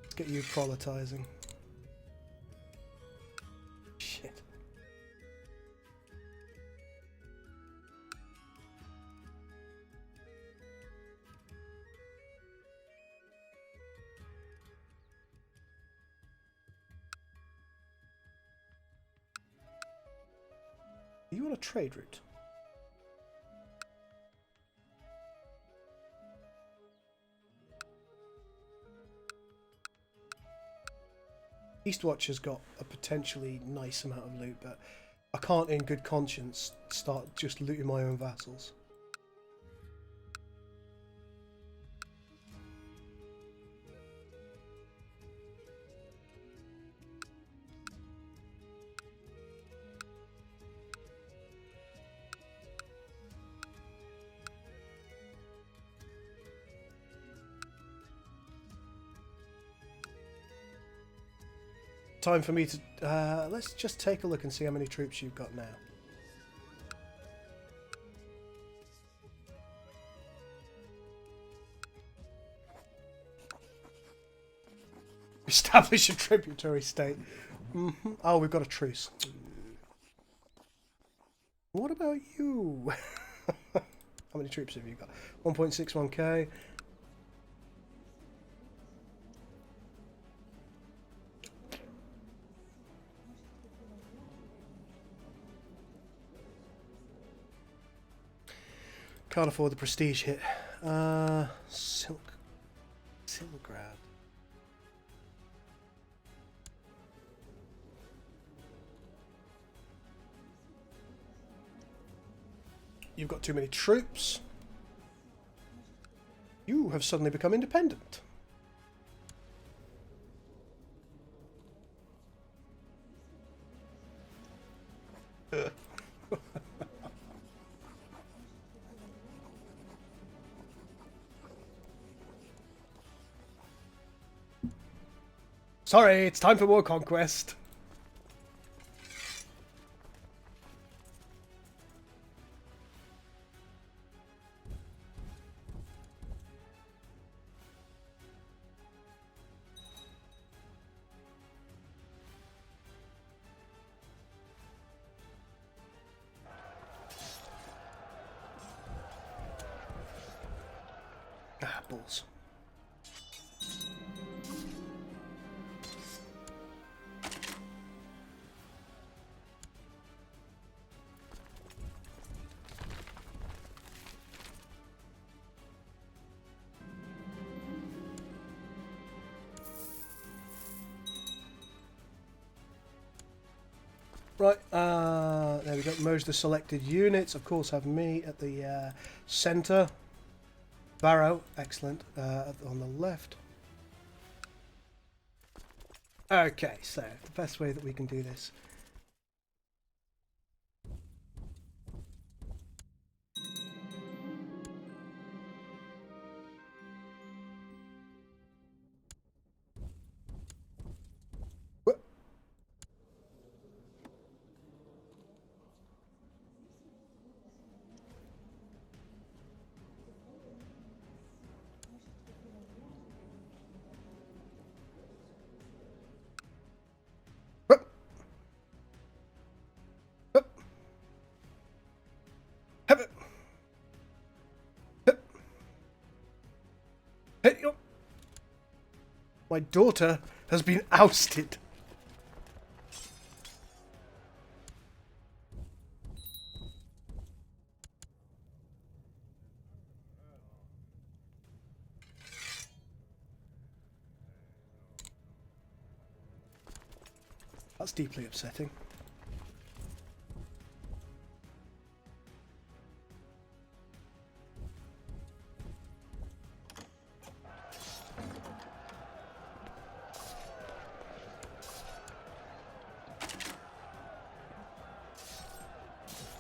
Let's get you proletizing. Shit. Are you on a trade route? Eastwatch has got a potentially nice amount of loot, but I can't in good conscience start just looting my own vassals. time for me to... let's just take a look and see how many troops you've got now. Establish a tributary state. Mm-hmm. Oh, we've got a truce. What about you? How many troops have you got? 1.61k. Can't afford the prestige hit. Silkgrad. You've got too many troops. You have suddenly become independent. Sorry, it's time for more conquest. Ah, balls. Right, there we go. Merge the selected units. Of course, have me at the centre. Barrow, excellent, on the left. Okay, so the best way that we can do this. My daughter has been ousted. That's deeply upsetting.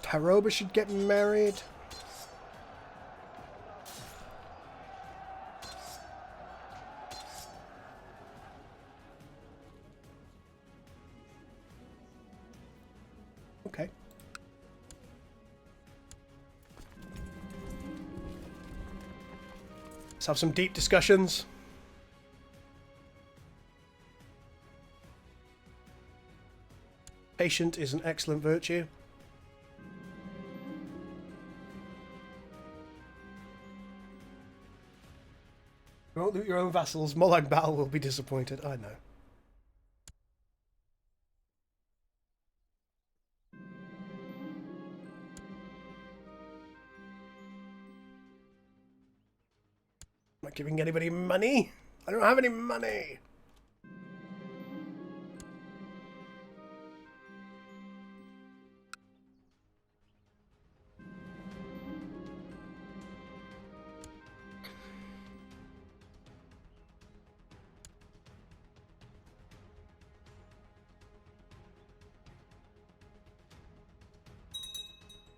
Taroba should get married. Okay. Let's have some deep discussions. Patient is an excellent virtue. You won't loot your own vassals. Molag Bal will be disappointed. I know. I'm not giving anybody money. I don't have any money.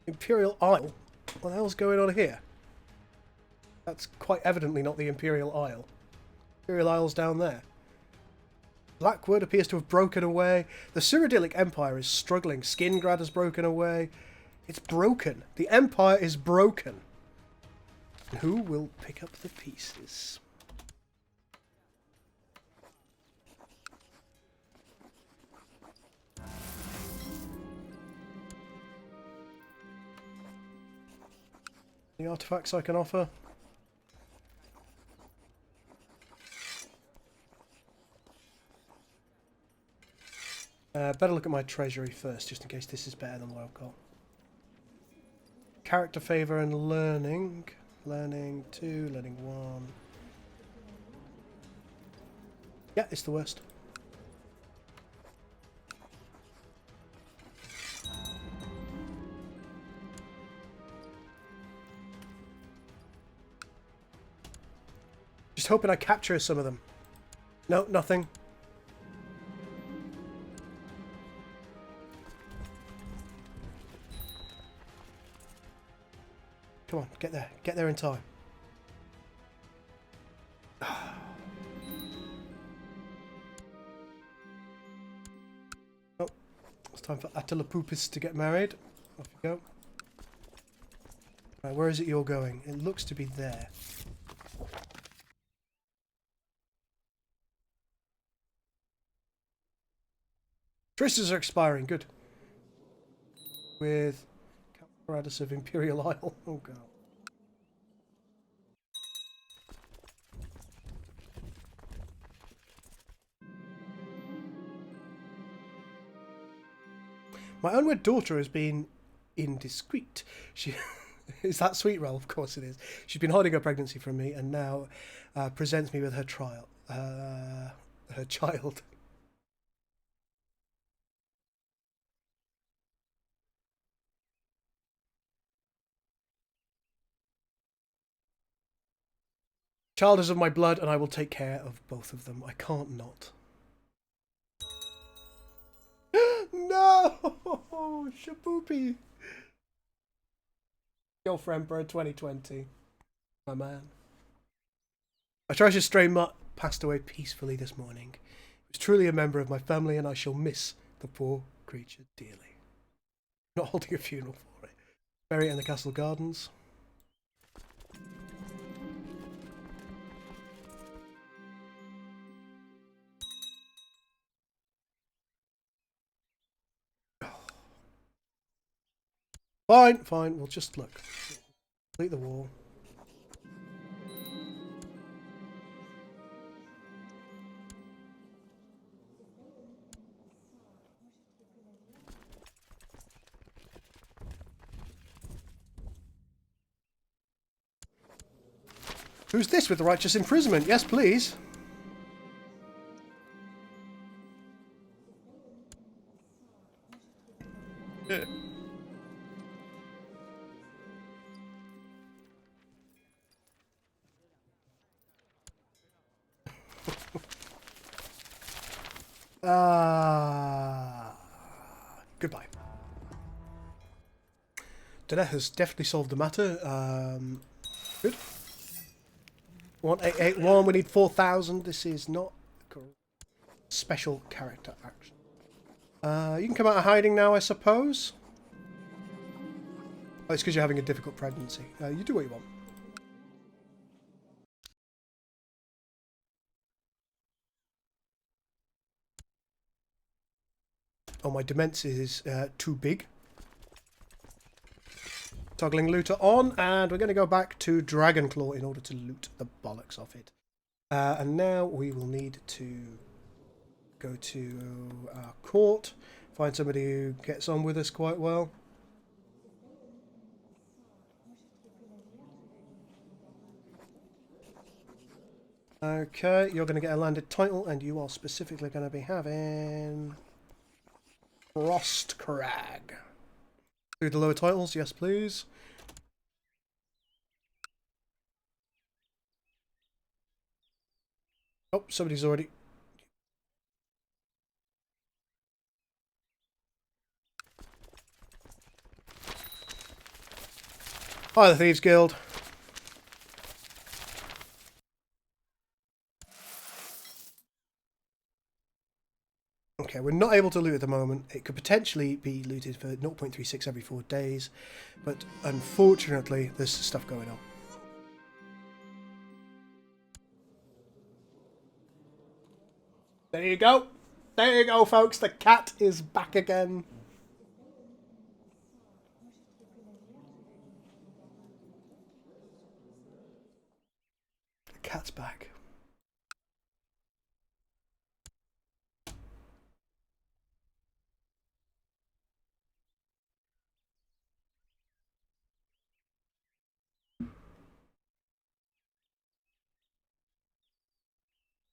Imperial Isle? What the hell's going on here? That's quite evidently not the Imperial Isle. Imperial Isle's down there. Blackwood appears to have broken away. The Cyrodiilic Empire is struggling. Skingrad has broken away. It's broken. The Empire is broken. Who will pick up the pieces? Any artifacts I can offer? Better look at my treasury first, just in case this is better than what I've got. Character favour and learning. Learning 2, learning 1. Yeah, it's the worst. Just hoping I capture some of them. No, nothing. Come on, get there. Get there in time. Oh, it's time for Attalapupis to get married. Off you go. Right, where is it you're going? It looks to be there. Traces are expiring. Good. With apparatus of Imperial Isle. Oh god. My unwed daughter has been indiscreet. She is that sweet, Ralph? Of course it is. She's been hiding her pregnancy from me, and now presents me with her child. Child is of my blood, and I will take care of both of them. I can't not. No! Shaboopy! Girlfriend, bro, 2020. My man. A treasured stray mutt passed away peacefully this morning. He was truly a member of my family, and I shall miss the poor creature dearly. I'm not holding a funeral for it. Bury it in the castle gardens. Fine, fine, we'll just look. Complete the wall. Who's this with the righteous imprisonment? Yes, please. Goodbye. Dinner has definitely solved the matter. Good. 1881, we need 4,000. This is not special character action. You can come out of hiding now, I suppose. Oh, it's because you're having a difficult pregnancy. You do what you want. Oh, my demence is too big. Toggling looter on, and we're going to go back to Dragonclaw in order to loot the bollocks off it. And now we will need to go to our court, find somebody who gets on with us quite well. Okay, you're going to get a landed title, and you are specifically going to be having Frostcrag. Do the lower titles, yes please. Oh, somebody's already... Hi, the Thieves Guild. Okay, we're not able to loot at the moment. It could potentially be looted for 0.36 every 4 days, but unfortunately, there's stuff going on. There you go. There you go, folks. The cat is back again. The cat's back.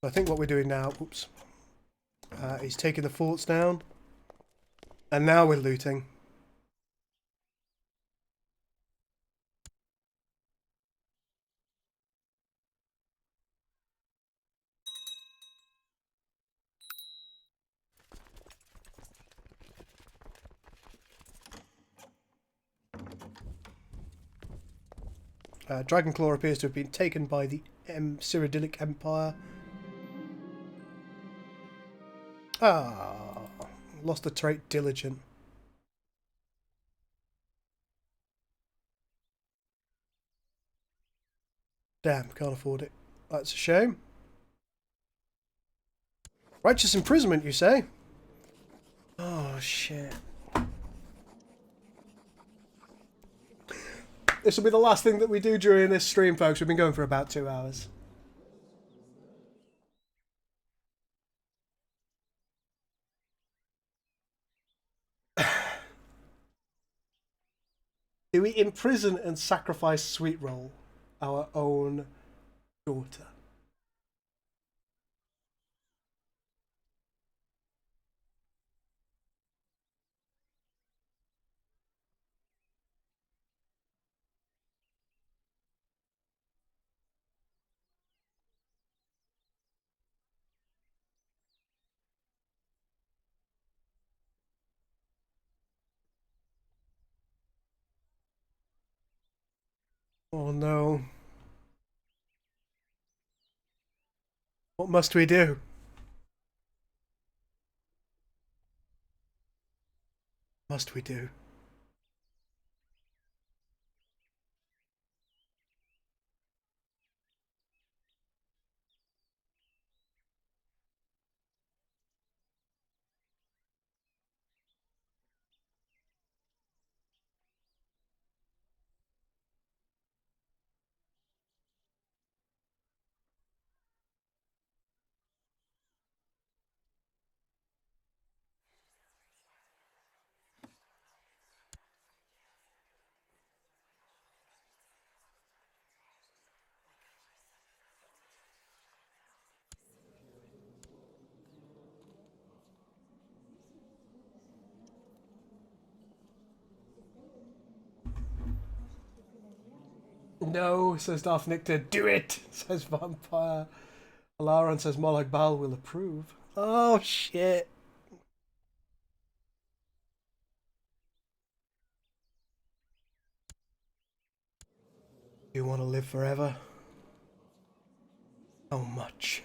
I think what we're doing now, oops, is taking the forts down, and now we're looting. Dragonclaw appears to have been taken by the Cyrodiilic Empire. Ah, lost the trait Diligent. Damn, can't afford it. That's a shame. Righteous imprisonment, you say? Oh, shit. This will be the last thing that we do during this stream, folks. We've been going for about 2 hours. Do we imprison and sacrifice Sweetroll, our own daughter? Oh no. What must we do? Must we do? No, says Darth Nictor. Do it, says Vampire. Alaran says Molag Bal will approve. Oh, shit. You want to live forever? How much?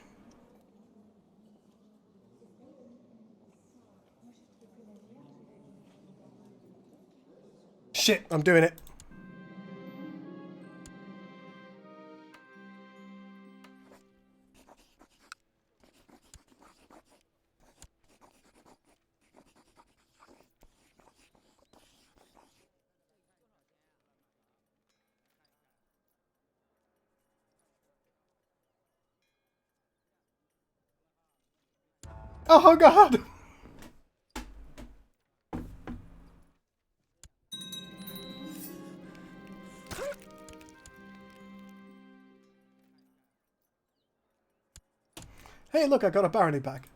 Shit, I'm doing it. Oh, God. Hey, look, I got a barony back.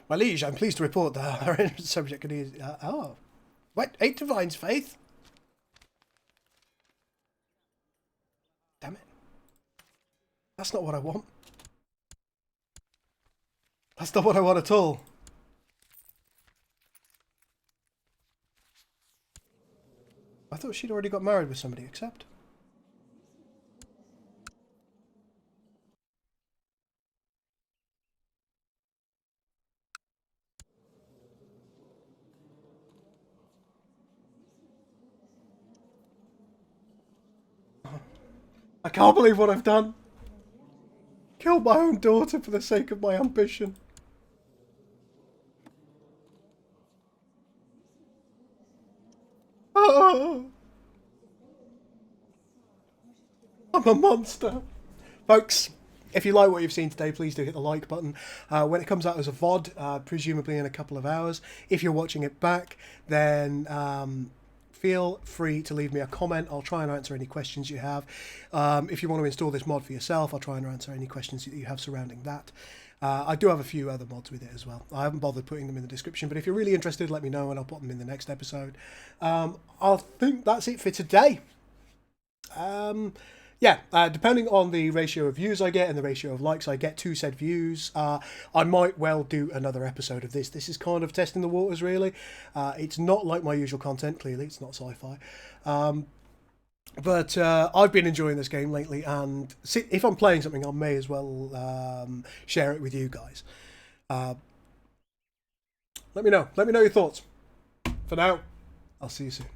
My liege, I'm pleased to report that our subject can use... oh. What? 8 divines, faith? Damn it. That's not what I want. That's not what I want at all. I thought she'd already got married with somebody, except... I can't believe what I've done. Killed my own daughter for the sake of my ambition. Oh, I'm a monster. Folks, if you like what you've seen today, please do hit the like button. When it comes out as a VOD, presumably in a couple of hours, if you're watching it back, then feel free to leave me a comment. I'll try and answer any questions you have. If you want to install this mod for yourself, I'll try and answer any questions that you have surrounding that. I do have a few other mods with it as well. I haven't bothered putting them in the description, but if you're really interested, let me know and I'll put them in the next episode. I think that's it for today. Yeah, depending on the ratio of views I get and the ratio of likes I get to said views, I might well do another episode of this. This is kind of testing the waters, really. It's not like my usual content, clearly. It's not sci-fi. But I've been enjoying this game lately, and if I'm playing something, I may as well share it with you guys. Let me know. Let me know your thoughts. For now, I'll see you soon.